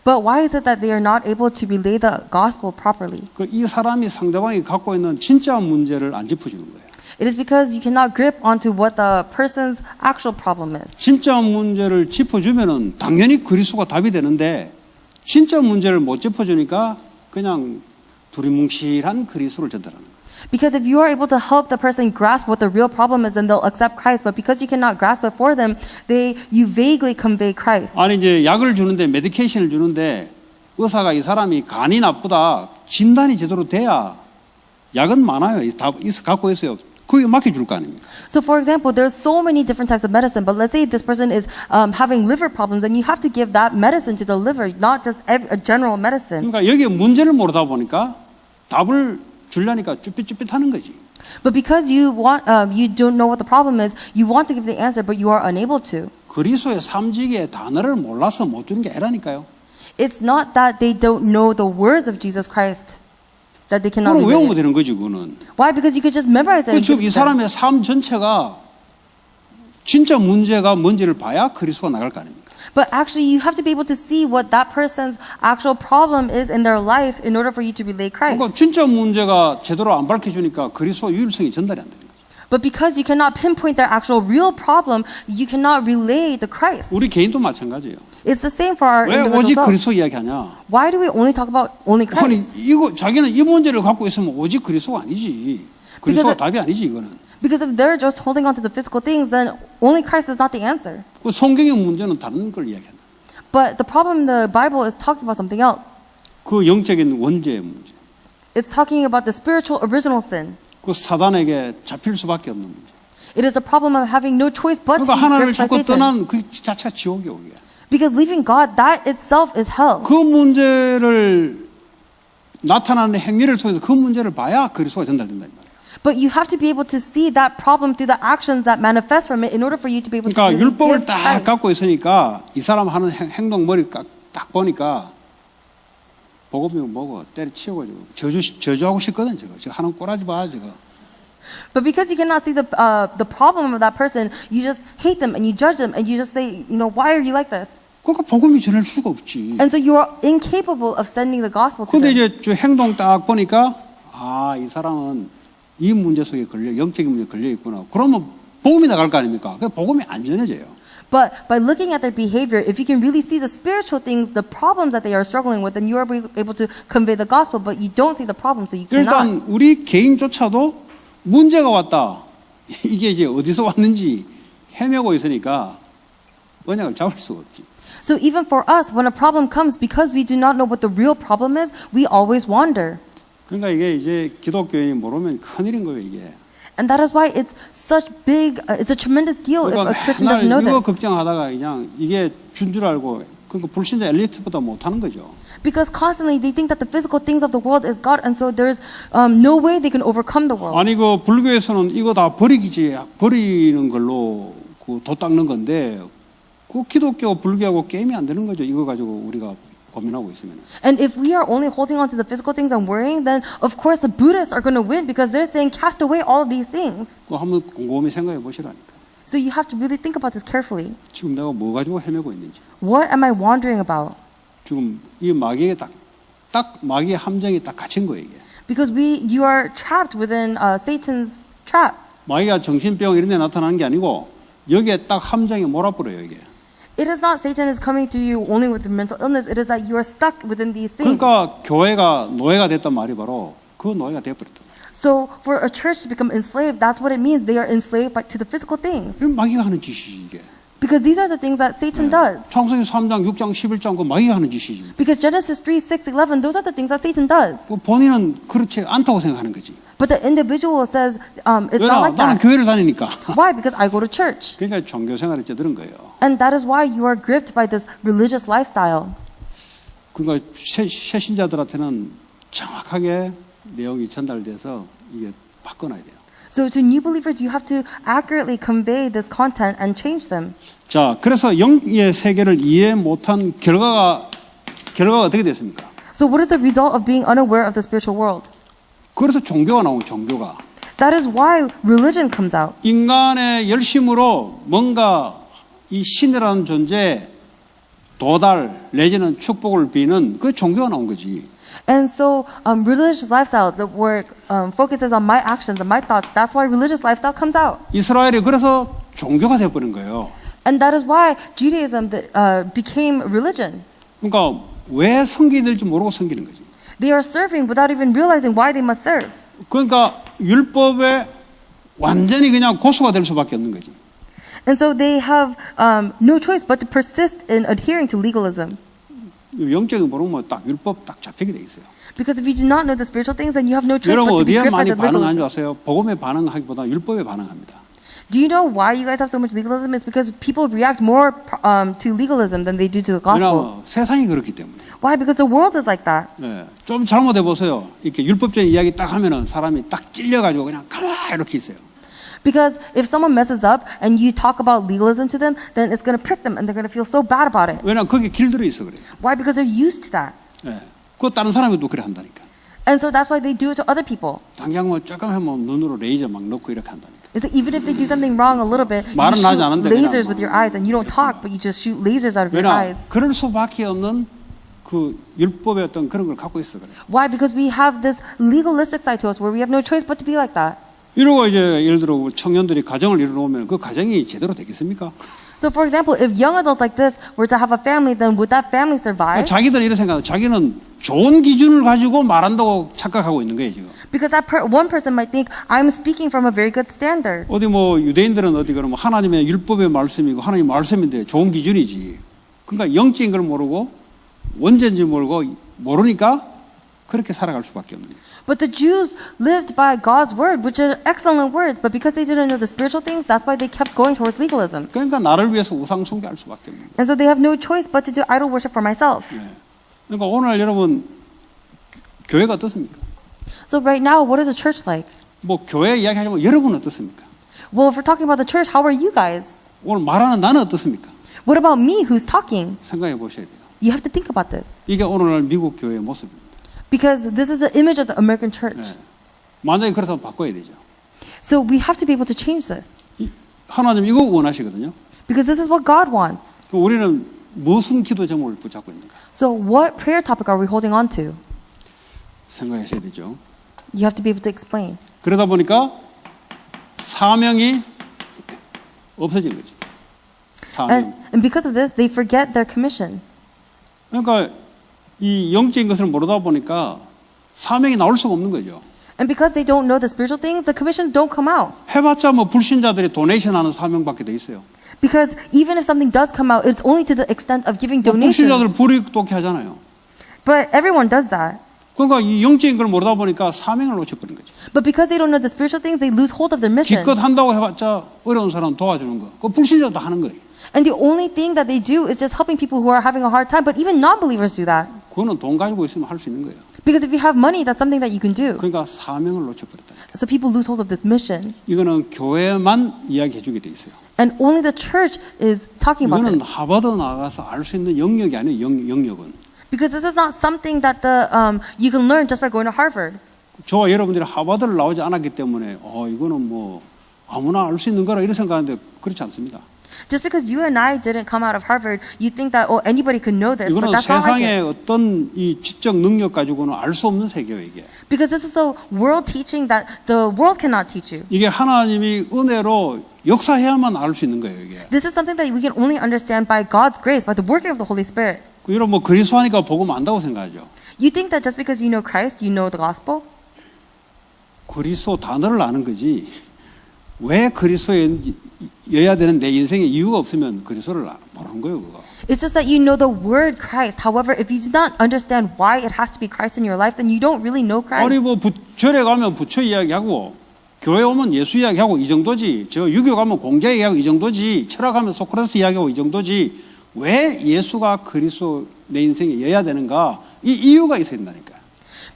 But why is it that they are not able to relay the gospel properly? 이 사람이 상대방이 갖고 있는 진짜 문제를 안 짚어주는 거예요. It is because you cannot grip onto what the person's actual problem is. 진짜 문제를 짚어주면은 당연히 그리스도가 답이 되는데 진짜 문제를 못 짚어주니까 그냥 두리뭉실한 그리스도를 전달하는 거예요. Because if you are able to help the person grasp what the real problem is, then they'll accept Christ. But because you cannot grasp it for them, you vaguely convey Christ. 아니 이제 약을 주는데 메디케이션을 주는데 의사가 이 사람이 간이 나쁘다 진단이 제대로 돼야 약은 많아요. 다 갖고 있어요. 그게 맡겨줄 거 아닙니까? So, for example, there's so many different types of medicine. But let's say this person is having liver problems, and you have to give that medicine to the liver, not just a general medicine. 그러니까 여기에 문제를 모르다 보니까 답을 주려니까 쭈삣쭈삣하는 거지. But because you don't know what the problem is, you want to give the answer, but you are unable to. 그리스도의 삼직의 단어를 몰라서 못 주는 게 아니라니까요. It's not that they don't know the words of Jesus Christ that they cannot 그럼 relay 외우면 it. 되는 거지 그거는. Why? Because you could just memorize it. and 즉 give 이 it to them. 사람의 삶 전체가 진짜 문제가 뭔지를 봐야 그리스도가 나갈 거 아닙니까? But actually, you have to be able to see what that person's actual problem is in their life in order for you to relay Christ. 그러니까 진짜 문제가 제대로 안 밝혀주니까 그리스도 유일성이 전달이 안 되는 거죠. But because you cannot pinpoint their actual real problem, you cannot relay the Christ. 우리 개인도 마찬가지예요. It's the same for our 왜 individual 오직 selves. 그리스도 이야기하냐? Why do we only talk about only 아니 Christ? 이거 자기는 이 문제를 갖고 있으면 오직 그리스도가 아니지. 그리스도가 답이 아니지 이거는. Because if they're just holding on to the physical things, then only Christ is not the answer. 그 성경의 문제는 다른 걸 이야기한다. But the problem in the Bible is talking about something else. 그 영적인 원죄의 문제. It's talking about the spiritual original sin. 그 사단에게 잡힐 수밖에 없는 문제. It is the problem of having no choice but to 그러니까 be 하나님을 gripped by 자꾸 Satan. 떠난 그 자체가 지옥이 오게. Because leaving God, that itself is hell. 그 문제를 나타나는 행위를 통해서 그 문제를 봐야 그리스도가 전달된다 이 말이에요. But you have to be able to see that problem through the actions that manifest from it in order for you to be able to 그러니까 really 율법을 give 딱 Christ. 갖고 있으니까 이 사람 하는 행동 머리 딱 보니까 복음이 뭐고 때려치워가지고 저주하고 싶거든 저거 하는 꼬라지 봐 저거. But because you cannot see the problem of that person, you just hate them and you judge them and you just say, why are you like this? 그러니까 복음이 전할 수가 없지. And so you are incapable of sending the gospel to 근데 them. 이제 저 행동 딱 보니까 이 사람은 이 문제 속에 영적인 문제에 걸려 있구나. 그러면 복음이 나갈 거 아닙니까? 그 복음이 안전해져요. But by looking at their behavior, if you can really see the spiritual things, the problems that they are struggling with, then you are able to convey the gospel, but you don't see the problem, so you cannot. 일단 우리 개인조차도 문제가 왔다. 이게 이제 어디서 왔는지 헤매고 있으니까 언약을 잡을 수가 없지. So even for us, when a problem comes, because we do not know what the real problem is, we always wander. 그러니까 이게 이제 기독교인이 모르면 큰일인 거예요 이게. And that is why it's such big, it's a tremendous deal if a Christian doesn't know 이거 this. 걱정하다가 그냥 이게 준 줄 알고 그러니까 불신자 엘리트보다 못하는 거죠. Because constantly they think that the physical things of the world is God, and so there's no way they can overcome the world. 아니 그 불교에서는 이거 다 버리는 걸로 그 도 닦는 건데 그 기독교 불교하고 게임이 안 되는 거죠. 이거 가지고 우리가 고민하고 있으면. And if we are only holding on to the physical things and worrying, then of course the Buddhists are going to win because they're saying cast away all of these things. 그 한번 곰곰이 생각해 보시라니까. So you have to really think about this carefully. 지금 내가 뭐 가지고 헤매고 있는지. What am I wandering about? 지금 이 마귀에 딱 마귀의 함정이 딱 갇힌 거예요 이게. Because you are trapped within Satan's trap. 마귀가 정신병 이런 데 나타나는 게 아니고 여기에 딱 함정에 몰아버려요 이게. It is not Satan is coming to you only with the mental illness. It is that you are stuck within these things. 그러니까 교회가 노예가 됐단 말이 바로 그 노예가 되어버렸다. So for a church to become enslaved, that's what it means. They are enslaved to the physical things. 이건 마귀가 하는 짓이지 이게. Because these are the things that Satan does. 창세기 3장, 6장, 11장 그 마귀가 하는 짓이지. Because Genesis 3, 6, 11, those are the things that Satan does. 그 본인은 그렇지 않다고 생각하는 거지. But the individual says, it's 왜 not like 나는 that. 교회를 다니니까. Why? Because I go to church. 그러니까 종교 생활이 쩌드는 거예요. And that is why you are gripped by this religious lifestyle. 그러니까 새신자들한테는 정확하게 내용이 전달돼서 이게 바꿔놔야 돼요. So to new believers, you have to accurately convey this content and change them. 자, 그래서 영의 세계를 이해 못한 결과가 어떻게 됐습니까? So what is the result of being unaware of the spiritual world? 그래서 종교가 나오고 종교가 That is why religion comes out. 인간의 열심으로 뭔가 이 신이라는 존재에 도달 내지는 축복을 비는 그 종교가 나온 거지. And so religious lifestyle, the work focuses on my actions and my thoughts. That's why religious lifestyle comes out. 이스라엘이 그래서 종교가 돼버린 거예요. And that is why Judaism became religion. 그러니까 왜 섬기야 될지 모르고 섬기는 거지. They are serving without even realizing why they must serve. 그러니까 율법에 완전히 그냥 고수가 될 수밖에 없는 거지. And so they have no choice but to persist in adhering to legalism. 영적인 모르면 딱 율법 딱 잡히게 돼 있어요. Because if you do not know the spiritual things, then you have no choice 여러분 but to be 어디에 gripped by 많이 the 반응하는 줄 legalism. 아세요? 복음에 반응하기보다 율법에 반응합니다. Do you know why you guys have so much legalism? It's because people react more to legalism than they do to the gospel. 왜냐하면 세상이 그렇기 때문에. Why? Because the world is like that. 예, 좀 잘못해 보세요. 이렇게 율법적인 이야기 딱 하면은 사람이 딱 찔려가지고 그냥 가만 이렇게 있어요. Because if someone messes up and you talk about legalism to them, then it's going to prick them and they're going to feel so bad about it. 왜냐하면 거기에 길들어 있어 그래요. Why? Because they're used to that. 예, 그 다른 사람이 또 그래 한다니까. And so that's why they do it to other people. 당장 뭐 조금 하면 눈으로 레이저 막 넣고 이렇게 한다니까. It's like even if they do something wrong a little bit, you 말은 하지 않은데 shoot lasers 그냥 with your eyes, and you don't talk, but you just shoot lasers out of your 왜냐 eyes. 그럴 수밖에 없는 그 율법의 어떤 그런 걸 갖고 있어 그래. Why? Because we have this legalistic side to us where we have no choice but to be like that. 이러고 이제 예를 들어 청년들이 가정을 이루어놓으면 그 가정이 제대로 되겠습니까? So, for example, if young adults like this were to have a family, then would that family survive? 자기들은 이런 생각, 자기는 좋은 기준을 가지고 말한다고 착각하고 있는 거예요 지금. Because one person might think, I'm speaking from a very good standard. 어디 뭐 유대인들은 어디 그러면 하나님의 율법의 말씀이고 하나님 말씀인데 좋은 기준이지. 그러니까 영적인 걸 모르고 원죄인지 모르니까 그렇게 살아갈 수밖에 없는 거예요. But the Jews lived by God's word, which are excellent words, but because they didn't know the spiritual things, that's why they kept going towards legalism. 그러니까 나를 위해서 우상 숭배할 수밖에 없는 거예요. And so they have no choice but to do idol worship for myself. 네. 그러니까 오늘 여러분 교회가 어떻습니까? So right now, what is a church like? 뭐 교회 이야기하자면 여러분 어떻습니까? Well, if we're talking about the church, how are you guys? 오늘 말하는 나는 어떻습니까? What about me who's talking? 생각해 보셔야 돼요. You have to think about this. 이게 오늘날 미국 교회의 모습입니다. Because this is an image of the American church. 네. 만약에 그렇다면 바꿔야 되죠. So we have to be able to change this. 하나님 이거 원하시거든요. Because this is what God wants. 그럼 우리는 무슨 기도 제목을 붙잡고 있는가? So what prayer topic are we holding on to? 생각하셔야 되죠. You have to be able to explain. 그러다 보니까 사명이 없어진 거죠. 사명. And because of this, they forget their commission. 그러니까 이 영적인 것을 모르다 보니까 사명이 나올 수가 없는 거죠. And because they don't know the spiritual things, the commissions don't come out. 해봤자 뭐 불신자들이 도네이션하는 사명밖에 돼 있어요. Because even if something does come out, it's only to the extent of giving 불신자들 donations. 불이독해 하잖아요. But everyone does that. 그러니까 이 영적인 걸 모르다 보니까 사명을 놓쳐버린 거죠. But because they don't know the spiritual things, they lose hold of their mission. 기껏 한다고 해봤자 어려운 사람 도와주는 거. 그 불신자도 하는 거예요. And the only thing that they do is just helping people who are having a hard time. But even non-believers do that. 그거는 돈 가지고 있으면 할 수 있는 거예요. Because if you have money, that's something that you can do. 그러니까 사명을 놓쳐버렸다. So people lose hold of this mission. 이거는 교회만 이야기해주게 돼 있어요. And only the church is talking about 이거는 this. 하버드 나가서 알 수 있는 영역이 아니에요. 영역은. Because this is not something that you can learn just by going to Harvard. 저와 여러분들이 하버드를 나오지 않았기 때문에 이거는 뭐 아무나 알 수 있는 거라 이렇게 생각하는데 그렇지 않습니다. Just because you and I didn't come out of Harvard, you think that anybody could know this, but 이거는 that's not like 세상의 it. 어떤 이 지적 능력 가지고는 알 수 없는 세계예요, 이게. Because this is a world teaching that the world cannot teach you. 이게 하나님이 은혜로 역사해야만 알 수 있는 거예요, 이게. This is something that we can only understand by God's grace, by the working of the Holy Spirit. 여러분 뭐 그리스도하니까 복음 안다고 생각하죠. You think that just because you know Christ, you know the gospel? 그리스도 단어를 아는 거지. 왜 그리스도여야 되는 내 인생에 이유가 없으면 그리스도를 모르는 거예요, 그거. It's just that you know the word Christ. However, if you do not understand why it has to be Christ in your life, then you don't really know 아니 Christ. 뭐 절에 가면 부처 이야기하고 교회 오면 예수 이야기하고 이 정도지. 저 유교 가면 공자 이야기하고 이 정도지. 철학 가면 소크라테스 이야기하고 이 정도지. 왜 예수가 그리스도 내 인생에 여야 되는가? 이 이유가 있어야 된다니까.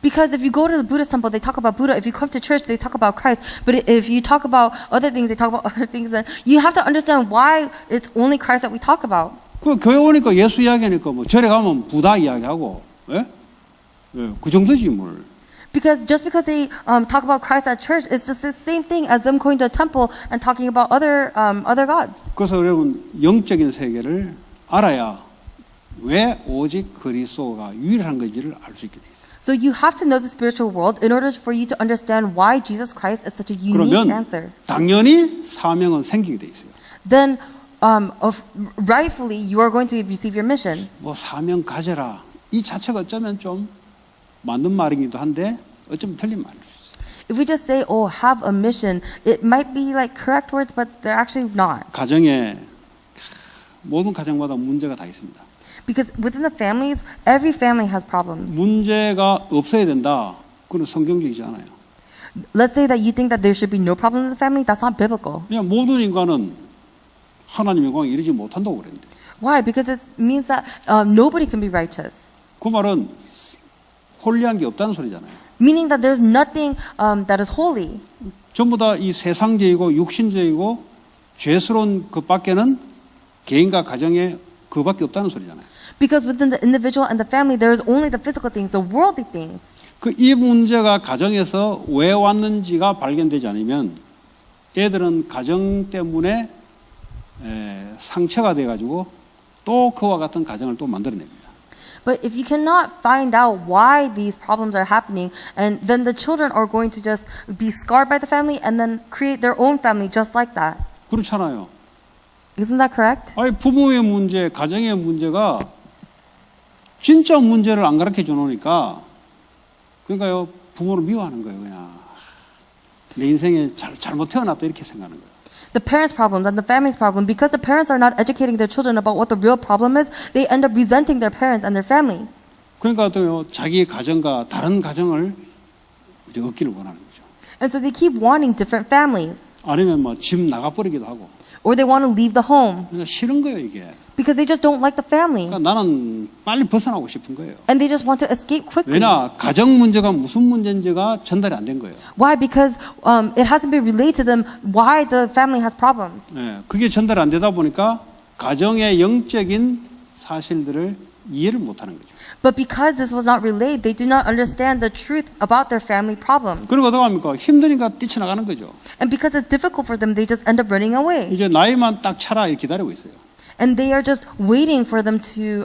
Because if you go to the Buddhist temple, they talk about Buddha. If you come to church, they talk about Christ. But if you talk about other things, they talk about other things. Then you have to understand why it's only Christ that we talk about. 그 교회 오니까 예수 이야기하니까 뭐 절에 가면 부다 이야기하고, 예? 예, 그 정도지 뭘. Because just because they talk about Christ at church, it's just the same thing as them going to a temple and talking about other gods. 그래서 여러분 영적인 세계를 알아야 왜 오직 그리스도가 유일한 건지를 알 수 있게 돼 있어요. So you have to know the spiritual world in order for you to understand why Jesus Christ is such a unique 그러면 answer. 당연히 사명은 생기게 돼 있어요. Then, rightfully, you are going to receive your mission. 뭐 사명 가져라 이 자체가 어쩌면 좀 맞는 말이기도 한데 어쩌면 틀린 말일 수 있어요. If we just say, "Oh, have a mission," it might be like correct words, but they're actually not. 가정에 모든 가정마다 문제가 다 있습니다. Because within the families, every family has problems. 문제가 없어야 된다. 그건 성경적이지 않아요. Let's say that you think that there should be no problem in the family. That's not biblical. 그냥 모든 인간은 하나님의 영광에 이르지 못한다고 그랬는데. Why? Because it means that nobody can be righteous. 그 말은 홀리한 게 없다는 소리잖아요. Meaning that there's nothing that is holy. 전부 다 이 세상적이고 육신적이고 죄스러운 것밖에는 개인과 가정에 그밖에 없다는 소리잖아요. Because within the individual and the family, there is only the physical things, the worldly things. 이 문제가 가정에서 왜 왔는지가 발견되지 않으면 애들은 가정 때문에 상처가 돼가지고 또 그와 같은 가정을 또 만들어냅니다. But if you cannot find out why these problems are happening, and then the children are going to just be scarred by the family and then create their own family just like that. 그렇잖아요. Isn't that correct? 아니 부모의 문제, 가정의 문제가 진짜 문제를 안 가르쳐 줘 놓으니까 그러니까요 부모를 미워하는 거예요. 그냥 내 인생에 잘못 태어났다 이렇게 생각하는 거예요. The parents' problem and the family's problem, because the parents are not educating their children about what the real problem is, they end up resenting their parents and their family. 그러니까 또 자기 가정과 다른 가정을 이제 얻기를 원하는 거죠. And so they keep wanting different families. 아니면 뭐 집 나가버리기도 하고. Or they want to leave the home 그러니까 싫은 거예요 이게. because they just don't like the family. 그러니까 나는 빨리 벗어나고 싶은 거예요. And they just want to escape quickly. 왜냐 가정 문제가 무슨 문제인지가 전달이 안 된 거예요. Why? Because it hasn't been relayed to them why the family has problems. 네, 그게 전달 안 되다 보니까 가정의 영적인 사실들을 이해를 못하는 거죠. But because this was not relayed, they do not understand the truth about their family problems. 그리고 어떻게 합니까? 힘드니까 뛰쳐나가는 거죠. And because it's difficult for them, they just end up running away. 이제 나이만 딱 차라 이렇게 기다리고 있어요. And they are just waiting for them to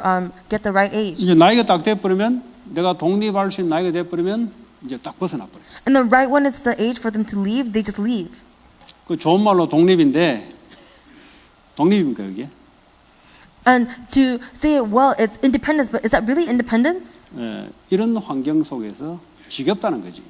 get the right age. 이제 나이가 딱 돼버리면 내가 독립할 수 있는 나이가 돼버리면 이제 딱 벗어나 버려요. And the right when it's the age for them to leave, they just leave. 그 좋은 말로 독립인데 독립입니까 이게? And to say, well, it's independence, but is that really independence? 예, 이런 환경 속에서 지겹다는 거지.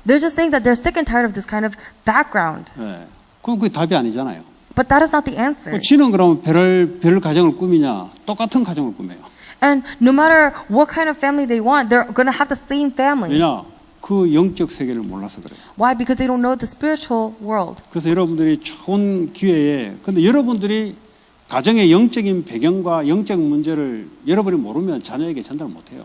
They're just saying that they're sick and tired of this kind of background. 예, 그럼 그게 답이 아니잖아요. But that is not the answer. 지는 그러면 별 가정을 꾸미냐? 똑같은 가정을 꾸며요. And no matter what kind of family they want, they're going to have the same family. 왜냐? 그 영적 세계를 몰라서 그래요. Why? Because they don't know the spiritual world. 그래서 여러분들이 좋은 기회에 근데 여러분들이 가정의 영적인 배경과 영적 문제를 여러분이 모르면 자녀에게 전달 못해요.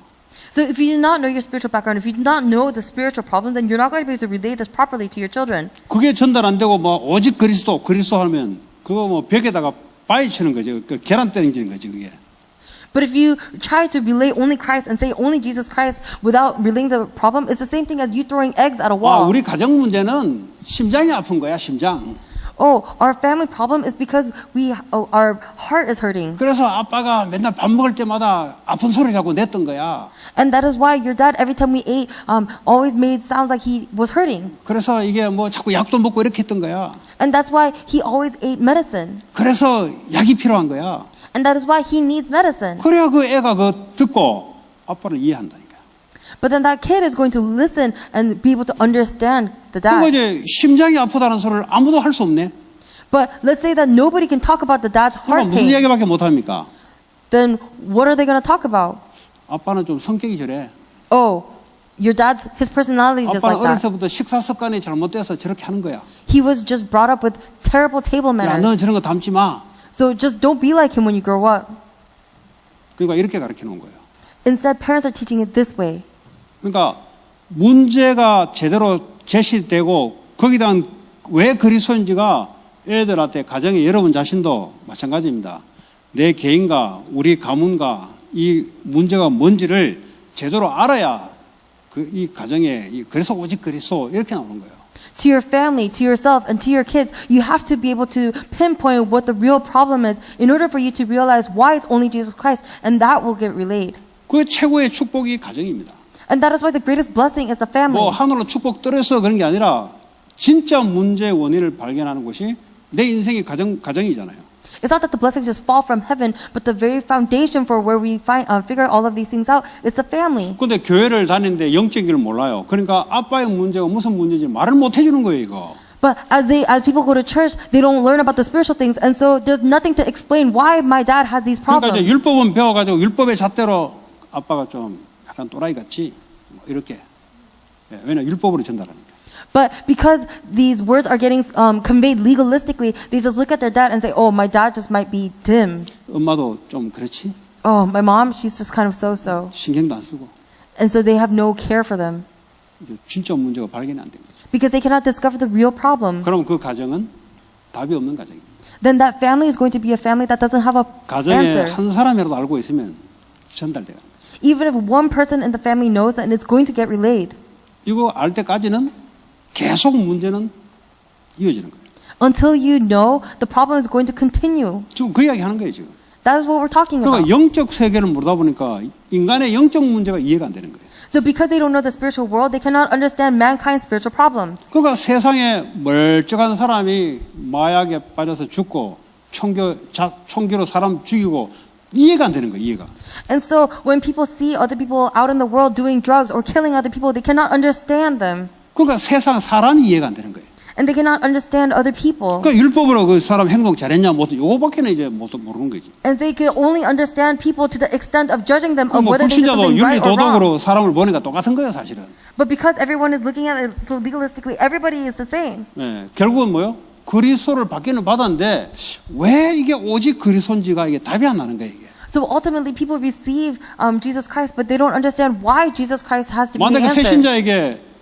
So if you do not know your spiritual background, if you do not know the spiritual problems, then you're not going to be able to relay this properly to your children. 그게 전달 안 되고 뭐 오직 그리스도 하면 그거 뭐 벽에다가 바위 치는 거죠. 그 계란 땡기는 거지 그게. But if you try to relay only Christ and say only Jesus Christ without relaying the problem, it's the same thing as you throwing eggs at a wall. 우리 가정 문제는 심장이 아픈 거야 심장. Oh, our family problem is because our heart is hurting. 그래서 아빠가 맨날 밥 먹을 때마다 아픈 소리라고 냈던 거야. And that is why your dad, every time we ate, always made sounds like he was hurting. 그래서 이게 뭐 자꾸 약도 먹고 이렇게 했던 거야. And that's why he always ate medicine. 그래서 약이 필요한 거야. And that is why he needs medicine. 그래야 그 애가 그 듣고 아빠를 이해한다니까. But then that kid is going to listen and be able to understand the 그거 dad. 이제 심장이 아프다는 소리를 아무도 할 수 없네. But let's say that nobody can talk about the dad's 그러니까 heart 무슨 pain. 이야기밖에 못 합니까? then what are they going to talk about? 아빠는 좀 성격이 저래. Oh, your dad's, his personality is just 아빠는 like that. 어려서부터 식사 습관이 잘못돼서 저렇게 하는 거야. He was just brought up with terrible table 야, manners. 너 저런 거 닮지 마. So just don't be like him when you grow up. 그러니까 이렇게 가르쳐 놓은 거예요. Instead, parents are teaching it this way. 그러니까 문제가 제대로 제시되고 거기에 대한 왜 그리스도인지가 애들한테 가정에 여러분 자신도 마찬가지입니다. 내 개인과 우리 가문과 이 문제가 뭔지를 제대로 알아야 이 가정에 그래서 오직 그리스도 이렇게 나오는 거예요. To your family, to yourself, and to your kids, you have to be able to pinpoint what the real problem is in order for you to realize why it's only Jesus Christ, and that will get relayed. 그 최고의 축복이 가정입니다. And that is why the greatest blessing is the family. 뭐 하늘로 축복 떨어서 그런 게 아니라 진짜 문제의 원인을 발견하는 것이 내 인생의 가정이잖아요. It's not that the blessings just fall from heaven, but the very foundation for where we figure all of these things out is the family. 근데 교회를 다니는데 영적인 걸 몰라요. 그러니까 아빠의 문제가 무슨 문제인지 말을 못 해주는 거예요, 이거. But as people go to church, they don't learn about the spiritual things, and so there's nothing to explain why my dad has these 그러니까 이제 problems. 율법은 배워가지고 율법의 잣대로 아빠가 좀 약간 또라이 같지 뭐 이렇게. 왜냐 율법으로 전달하니까. But because these words are getting conveyed legalistically, they just look at their dad and say, "Oh, my dad just might be dim. 엄마도 좀 그렇지. Oh, my mom, she's just kind of so-so," 신경도 안 쓰고. and so they have no care for them 이제 진짜 문제가 발견이 안 된 거죠. because they cannot discover the real problem. 그럼 그 가정은 답이 없는 가정입니다. Then that family is going to be a family that doesn't have a 가정에 answer. 한 사람이라도 알고 있으면 전달돼요. Even if one person in the family knows that, and it's going to get relayed. 이거 알 때까지는 계속 문제는 이어지는 거예요. Until you know, the problem is going to continue. 지금 그 이야기 하는 거예요, 지금. That is what we're talking 그러니까 about. 영적 세계를 모르다 보니까 인간의 영적 문제가 이해가 안 되는 거예요. So because they don't know the spiritual world, they cannot understand mankind's spiritual problems. 그러니까 세상에 멀쩡한 사람이 마약에 빠져서 죽고 총기로 사람 죽이고 이해가 안 되는 거예요, 이해가. And so when people see other people out in the world doing drugs or killing other people, they cannot understand them. 그러니까 세상 사람이 이해가 안 되는 거예요. And they cannot understand other people. 그러니까 율법으로 그 사람 행동 잘했냐 못 요거밖에는 이제 모르는 거지. And they can only understand people to the extent of judging them of 뭐 whether they did 불신자도 something 윤리 right or wrong. 도덕으로 사람을 보니까 똑같은 거예요, 사실은. But because everyone is looking at it so legalistically, everybody is the same. 예, 결국은 뭐요? 그리스도를 받기는 받았는데 왜 이게 오직 그리스도인지가 이게 답이 안 나는 거예요, 이게. So ultimately, people receive Jesus Christ, but they don't understand why Jesus Christ has to be the 만약에 answer. 새신자에게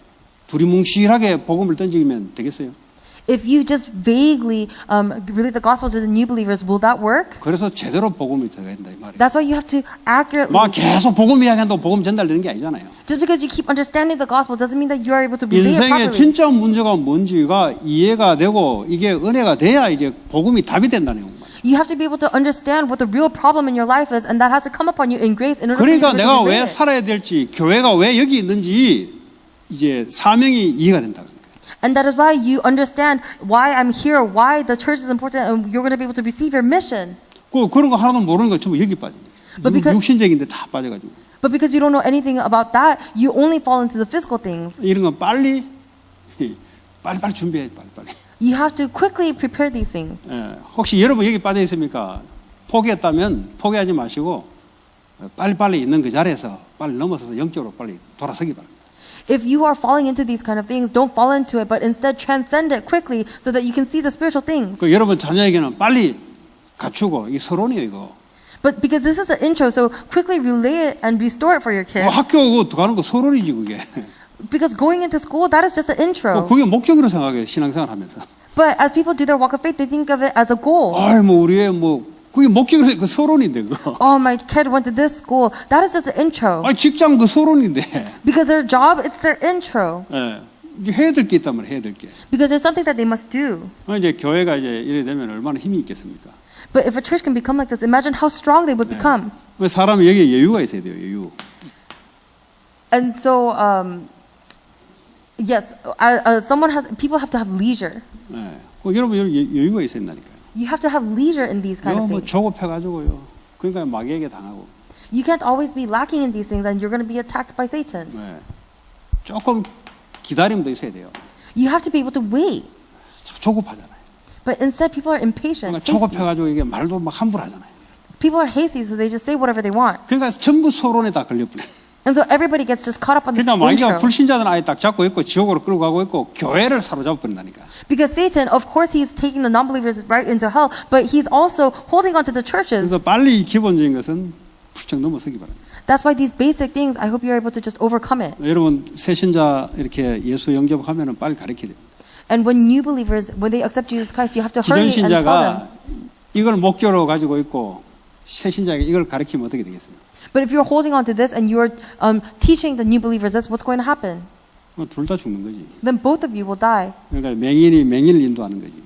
두리뭉실하게 복음을 던지면 되겠어요? If you just vaguely relate the gospel to the new believers, will that work? 그래서 제대로 복음이 들어야 된다 이 말이에요. That's why you have to accurately. 막 계속 복음 이야기한다고 복음 전달되는 게 아니잖아요. Just because you keep understanding the gospel doesn't mean that you are able to relay it 인생의 properly. 진짜 문제가 뭔지가 이해가 되고 이게 은혜가 돼야 이제 복음이 답이 된다는 거예요. You have to be able to understand what the real problem in your life is, and that has to come upon you in grace in order for you 그러니까 to 내가 relay 왜 it. 살아야 될지 교회가 왜 여기 있는지 이제 사명이 이해가 된다. And that is why you understand why I'm here, why the church is important, and you're going to be able to receive your mission. 그런 거 하나도 모르는 거 전부 여기 빠져. But because- 육신적인데 다 빠져가지고 But because you don't know anything about that, you only fall into the physical things. 이런 건 빨리 준비해 빨리. You have to quickly prepare these things. 예, 혹시 여러분 여기 빠져 있습니까? 포기했다면 포기하지 마시고 빨리 있는 그 자리에서 빨리 넘어서서 영적으로 빨리 돌아서기 바랍니다. If you are falling into these kind of things, don't fall into it, but instead transcend it quickly so that you can see the spiritual things. 그 여러분 자녀에게는 빨리 갖추고 이 서론이에요 이거. But because this is an intro, so quickly relay it and restore it for your kids. 학교 가는 거 서론이지 그게. Because going into school, that is just an intro. 그게 목적으로 생각해요 신앙생활하면서. But as people do their walk of faith, they think of it as a goal. 우리의 그게 목적으로 그 서론인데 그거. Oh, my kid went to this school. That is just an intro. 직장 그 서론인데. Because their job, it's their intro. 예, 이제 해야 될 게 있다면 해야 될 게. Because there's something that they must do. 이제 교회가 이제 이래 되면 얼마나 힘이 있겠습니까? But if a church can become like this, imagine how strong they would become. 왜 사람이 여기에 여유가 있어야 돼요 여유. And so, yes, people have to have leisure. 예, 여러분 여유가 있어야 된다니까요. You have to have leisure in these kind of 뭐 things. 조급해가지고요. 그러니까 마귀에게 당하고. You can't always be lacking in these things, and you're going to be attacked by Satan. 예, 조금 기다림도 있어야 돼요. You have to be able to wait. 조급하잖아요. But instead, people are impatient. 그러니까 조급해가지고 이게 말도 막 함부로 하잖아요. People are hasty, so they just say whatever they want. 그러니까 전부 서론에 다 걸려버려. And so everybody gets just caught up on the 그러니까 마귀가 intro. 불신자들은 아예 딱 잡고 있고 지옥으로 끌고 가고 있고 교회를 사로잡아 버린다니까. Because Satan, of course, he's taking the non-believers right into hell, but he's also holding on to the churches. 그래서 빨리 기본적인 것은 훌쩍 넘어서기 바랍니다. That's why these basic things, I hope you're able to just overcome it. 여러분 새신자 이렇게 예수 영접하면은 빨리 가르쳐야 돼요. And when new believers, when they accept Jesus Christ, you have to hurry 기존 and tell them. 신자가 이걸 목표로 가지고 있고 새신자에게 이걸 가르치면 어떻게 되겠어요? But if you're holding on to this and you're teaching the new believers this, what's going to happen? 둘 다 죽는 거지. Then both of you will die. 그러니까 맹인이 맹인을 인도하는 거지.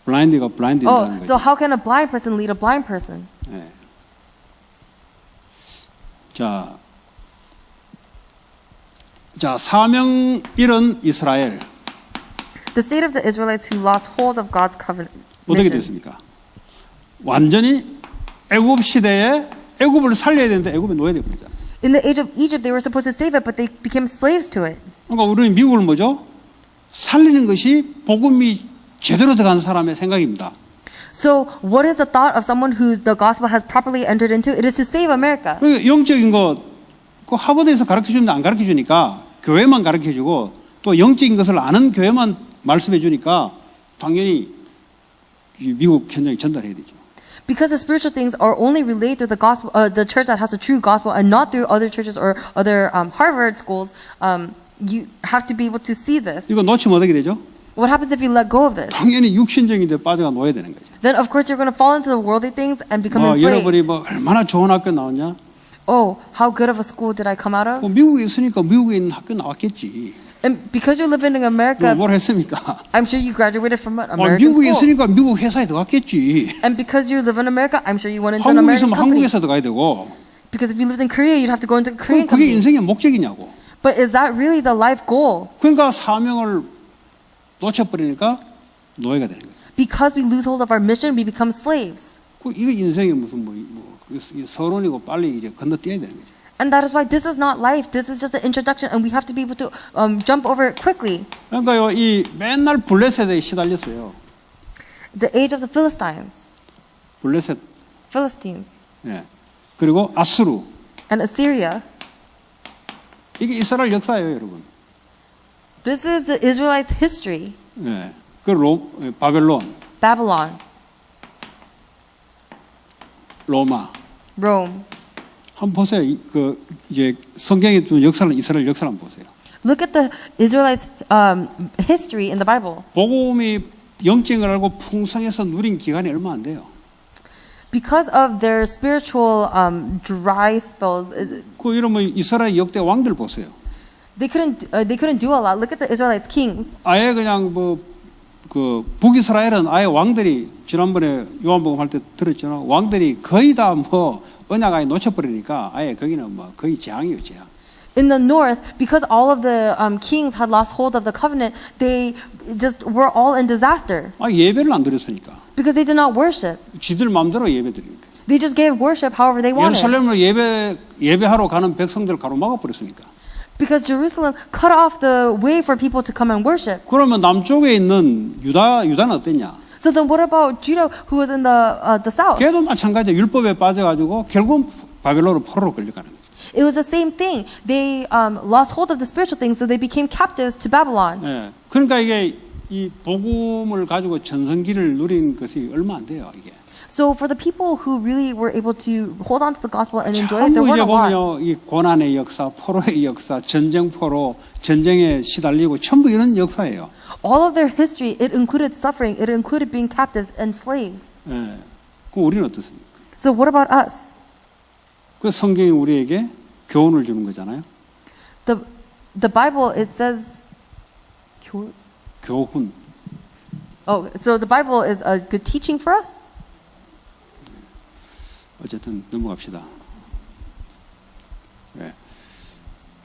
블라인드가 블라인드 인도하는 Oh, 거지. so how can a blind person lead a blind person? 네. 자, 사명 잃은 이스라엘 The state of the Israelites who lost hold of God's covenant. 어떻게 mission. 됐습니까? 완전히 애굽 시대에 애굽을 살려야 되는데 애굽에 놓여야 돼 버리잖아. In the age of Egypt, they were supposed to save it, but they became slaves to it. 그러니까 우리는 미국을 뭐죠? 살리는 것이 복음이 제대로 들어간 사람의 생각입니다. So, what is the thought of someone who the gospel has properly entered into? It is to save America. 그러니까 영적인 거, 그 하버드에서 가르쳐 주는데 안 가르쳐 주니까 교회만 가르쳐 주고 또 영적인 것을 아는 교회만 말씀해 주니까 당연히 이 미국 현장에 전달해야 되죠. Because the spiritual things are only relayed through the gospel, the church that has the true gospel, and not through other churches or other Harvard schools. You have to be able to see this. 이거 놓치면 어떻게 되죠? What happens if you let go of this? 당연히 육신적인 데 빠져가 놓아야 되는 거죠. Then of course you're going to fall into the worldly things and become 여러분이 enslaved. 뭐 얼마나 좋은 학교 나왔냐? Oh, how good of a school did I come out of? 그 미국에 있으니까 미국에 있는 학교 나왔겠지. And because you're living in America, 뭘 했습니까? I'm sure you graduated from an American 미국에 school. 있으니까 미국 회사에 들어갔겠지. And because you live in America, I'm sure you went into an 한국에 American 있으면 company. 한국에서 들어가야 되고. Because if you lived in Korea, you'd have to go into a Korean 그게 company. 인생의 목적이냐고. But is that really the life goal? 그러니까 사명을 놓쳐버리니까 노예가 되는 거예요. Because we lose hold of our mission, we become slaves. 이거 인생의 무슨 서론이고 빨리 이제 건너뛰어야 되는 거죠. And that is why this is not life. This is just an introduction, and we have to be able to jump over it quickly. 그러니까요, 이 맨날 블레셋에 시달렸어요. The age of the Philistines, 블레셋, Philistines, 예. 그리고 아수르. and Assyria. 이게 이스라엘 역사예요, 여러분. This is the Israelites' history. 예. 바벨론, Babylon, 로마. Rome. 한번 보세요. 이제 성경에 좀 역사를 이스라엘 역사를 한번 보세요. Look at the Israelites' history in the Bible. 복음이 영적인 걸 알고 풍성해서 누린 기간이 얼마 안 돼요. Because of their spiritual dry spells, 그 이러면 이스라엘 역대 왕들 보세요. they couldn't do a lot. Look at the Israelites' kings. 아예 그냥 북이스라엘은 아예 왕들이 지난번에 요한복음 할 때 들었잖아. 왕들이 거의 다 언약 아예 놓쳐버리니까 아예 거기는 거의 재앙이에요, 재앙. In the north, because all of the kings had lost hold of the covenant, they just were all in disaster. 예배를 안 드렸으니까. Because they did not worship. 지들 마음대로 예배 드리니까. They just gave worship however they wanted. 예루살렘으로 예배하러 가는 백성들을 가로막아 버렸으니까. Because Jerusalem cut off the way for people to come and worship. 그러면 남쪽에 있는 유다는 어땠냐? So then what about Judah who was in the south? 걔도 마찬가지야. 율법에 빠져가지고 결국 바벨론으로 포로로 끌려가는 거예요. It was the same thing. They lost hold of the spiritual things, so they became captives to Babylon. 예. 그러니까 이게 이 복음을 가지고 전성기를 누린 것이 얼마 안 돼요, 이게. So for the people who really were able to hold on to the gospel and enjoy it, there 전부 weren't 이제 a lot. 보면요, 이 고난의 역사, 포로의 역사, 전쟁 포로, 전쟁에 시달리고 전부 이런 역사예요. All of their history, it included suffering, it included being captives and slaves. 예. 그럼 우리는 어떻습니까? So what about us? 그 성경이 우리에게 교훈을 주는 거잖아요. The Bible, it says, 교훈. oh, so the Bible is a good teaching for us? 어쨌든 넘어갑시다. 예.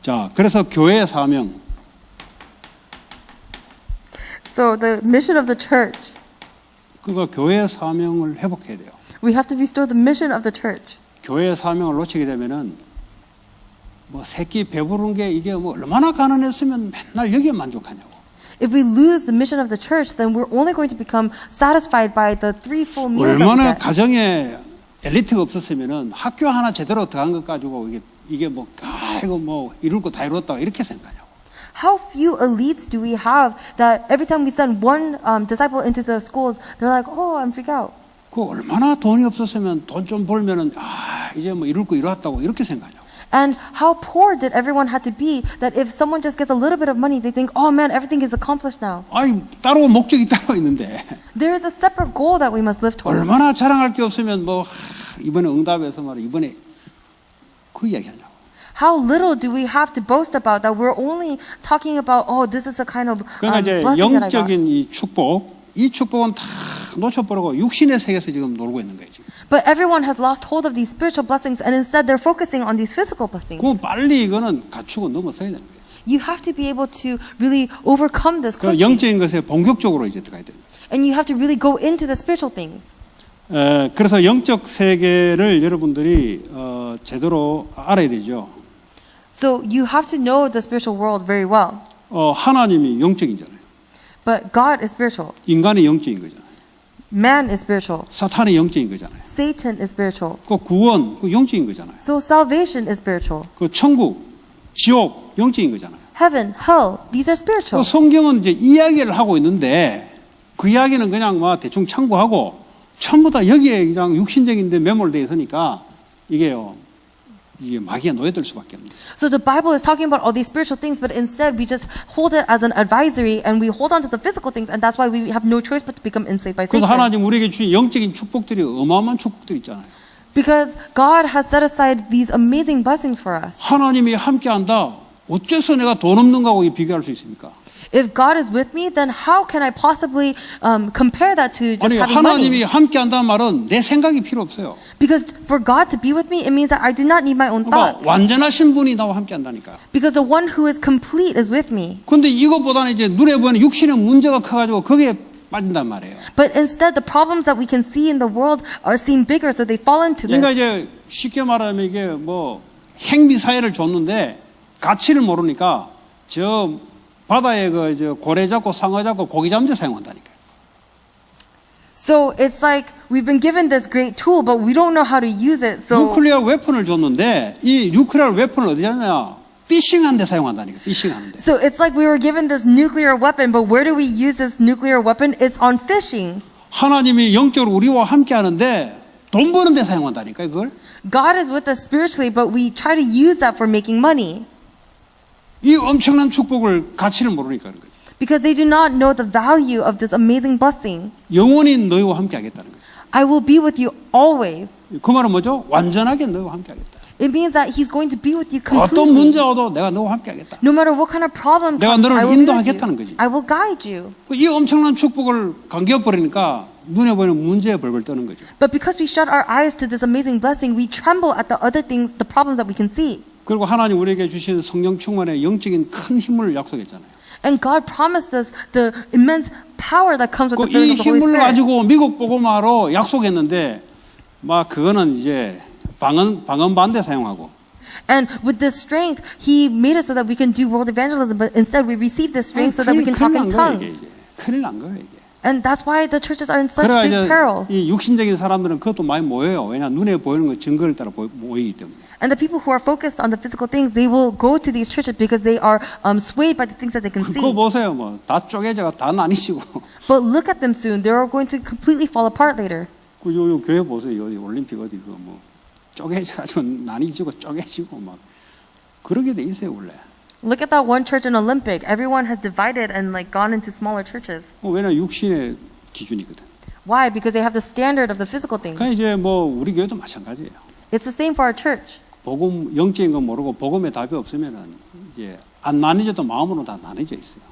자, 그래서 교회의 사명. So the mission of the church, 그러니까 교회의 사명을 회복해야 돼요. we have to restore the mission of the church. 교회의 사명을 놓치게 되면은 새끼 배부른 게 이게 얼마나 가난했으면 맨날 여기에 만족하냐고. If we lose the mission of the church, then we're only going to become satisfied by the 3 full meals that we 얼마나 get. 가정에 엘리트가 없었으면은 학교 하나 제대로 들어간 것 가지고 이게 뭐 이거 뭐 이룰 거 다 이뤘다 이렇게 생각하냐고. How few elites do we have that every time we send one disciple into the schools, they're like, oh, I'm freaked out. 그 얼마나 돈이 없었으면 돈 좀 벌면은 이제 뭐 이룰 거 이뤘다고 이렇게 생각하냐고. And how poor did everyone have to be that if someone just gets a little bit of money, they think, oh man, everything is accomplished now. 아니 따로 목적이 따로 있는데 There is a separate goal that we must live toward. 얼마나 자랑할 게 없으면 뭐 이번에 응답에서 말이야 이번에 그 이야기하냐고. How little do we have to boast about that we're only talking about, oh, this is a kind of 그러니까 이제 blessing that I got. 영적인 이 축복은 다 놓쳐버리고 육신의 세계에서 지금 놀고 있는 거예요. 지금. But everyone has lost hold of these spiritual blessings and instead they're focusing on these physical blessings. 그럼 빨리 이거는 갖추고 넘어서야 되는 거예요. You have to be able to really overcome this 그 quickly. 영적인 것에 본격적으로 이제 들어가야 됩니다. And you have to really go into the spiritual things. 그래서 영적 세계를 여러분들이 제대로 알아야 되죠. So you have to know the spiritual world very well. 하나님이 영적이잖아요. But God is spiritual. 인간이 영적인 거잖아요. Man is spiritual. 사탄이 영적인 거잖아요. Satan is spiritual. 그 구원, 그 영적인 거잖아요. So salvation is spiritual. 그 천국, 지옥, 영적인 거잖아요. Heaven, hell, these are 그 spiritual. 성경은 이제 이야기를 하고 있는데 그 이야기는 그냥 막 대충 참고하고 전부 다 여기에 그냥 육신적인데 매몰되어 있으니까 이게 마귀에 노예될 수밖에 없는 거예요. So the Bible is talking about all these spiritual things, but instead we just hold it as an advisory and we hold on to the physical things, and that's why we have no choice but to become enslaved by 그래서 Satan. 하나님 우리에게 주신 영적인 축복들이 어마어마한 축복들이 있잖아요. Because God has set aside these amazing blessings for us. 하나님이 함께한다. 어째서 내가 돈 없는 거하고 비교할 수 있습니까? If God is with me, then how can I possibly compare that to just 아니 having 하나님이 money? 함께한다는 말은 내 생각이 필요 없어요. Because for God to be with me, it means that I do not need my own 그러니까 thoughts. 완전하신 분이 나와 함께한다니까요. Because the one who is complete is with me. 그런데 이것보다는 이제 눈에 보이는 육신의 문제가 커가지고 거기에 빠진단 말이에요. But instead, the problems that we can see in the world are seen bigger, so they fall into 그러니까 this. 이제 쉽게 말하면 이게 뭐 행미 사회를 줬는데 가치를 모르니까 저 바다에 그 고래 잡고 상어 잡고 고기 잡는 데 사용한다니까요. So it's like we've been given this great tool, but we don't know how to use it. So 뉴클리어 웨폰을 줬는데 이 뉴클리어 웨폰을 어디 하냐? 피싱하는 데 사용한다니까. 피싱하는 데. So it's like we were given this nuclear weapon, but where do we use this nuclear weapon? It's on fishing. 하나님이 영적으로 우리와 함께 하는데 돈 버는 데 사용한다니까 그걸. God is with us spiritually, but we try to use that for making money 이 엄청난 축복을 가치를 모르니까 그런 거죠. because they do not know the value of this amazing blessing. 영원히 너희와 함께 하겠다는 거죠. I will be with you always. 그 말은 뭐죠? 완전하게 너희와 함께 하겠다. It means that He's going to be with you 어떤 completely. 문제가 와도 내가 너와 함께 하겠다. No matter what kind of problem 내가 comes, 너를 I will be with 인도하겠다는 거지. you. I will guide you. 이 엄청난 축복을 감겨버리니까 눈에 보이는 문제에 벌벌 떠는 거죠. But because we shut our eyes to this amazing blessing, we tremble at the other things, the problems that we can see. 그리고 하나님 우리에게 주신 성령 충만의 영적인 큰 힘을 약속했잖아요. And God promised us the immense power that comes with the 이 filling of the Holy 힘을 Spirit. 가지고 미국 복음화로 약속했는데 막 그거는 이제 방언 반대 사용하고 And with this strength, He made it so that we can do world evangelism, but instead we receive this strength so that we can talk in 큰일 난 거예요, tongues. 이게. 큰일 난 거예요, 이게. And that's why the churches are in such 그래가 big 이제 peril. 이 육신적인 사람들은 그것도 많이 모여요. 왜냐 눈에 보이는 거 증거를 따라 모이기 때문에. And the people who are focused on the physical things, they will go to these churches because they are swayed by the things that they can 그거 see. 보세요, 뭐 다 쪼개져가 다 나뉘시고. But look at them soon; they are going to completely fall apart later. 요 교회 보세요, 여기 올림픽 어디 그 뭐 쪼개져가지고 나뉘지고 쪼개지고 막 그러게 돼 있어요 원래. Look at that one church in Olympic. Everyone has divided and like gone into smaller churches. 왜냐 육신의 기준이거든. Why? Because they have the standard of the physical things. 그러니까 이제 뭐 우리 교회도 마찬가지예요. It's the same for our church. 복음 영적인 거 모르고 복음의 답이 없으면은 이제 안 나뉘져도 마음으로 다 나뉘져 있어요.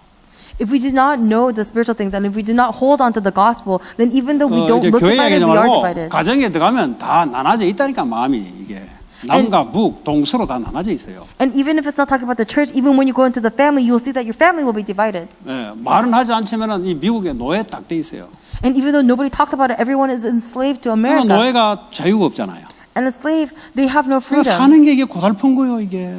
If we do not know the spiritual things and if we do not hold on to the gospel, then even though we don't 이제 look 교회 divided, 얘기하지 we are 말고 divided. 가정에 들어가면 다 나눠져 있다니까 마음이 이게 남과 북 동서로 다 나눠져 있어요. And even if it's not talking about the church, even when you go into the family, you will see that your family will be divided. 예, 말은 하지 않지만은 이 미국에 노예 딱 돼 있어요. And even though nobody talks about it, everyone is enslaved to 그러니까 America. 노예가 자유가 없잖아요. And a slave, they have no 그래서 freedom. 사는 게 이게 고달픈 거예요 이게.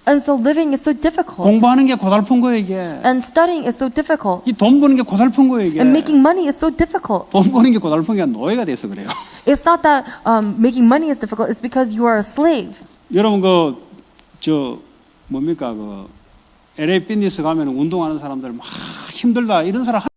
And so living is so difficult. 공부하는 게 고달픈 거예요, 이게. And studying is so difficult. 이 돈 버는 게 고달픈 거예요, 이게. And making money is so difficult. 돈 버는 게 고달픈 게 노예가 돼서 그래요. It's not that making money is difficult. It's because you are a slave. 여러분 뭡니까 LA 피트니스 가면 운동하는 사람들 막 힘들다 이런 사람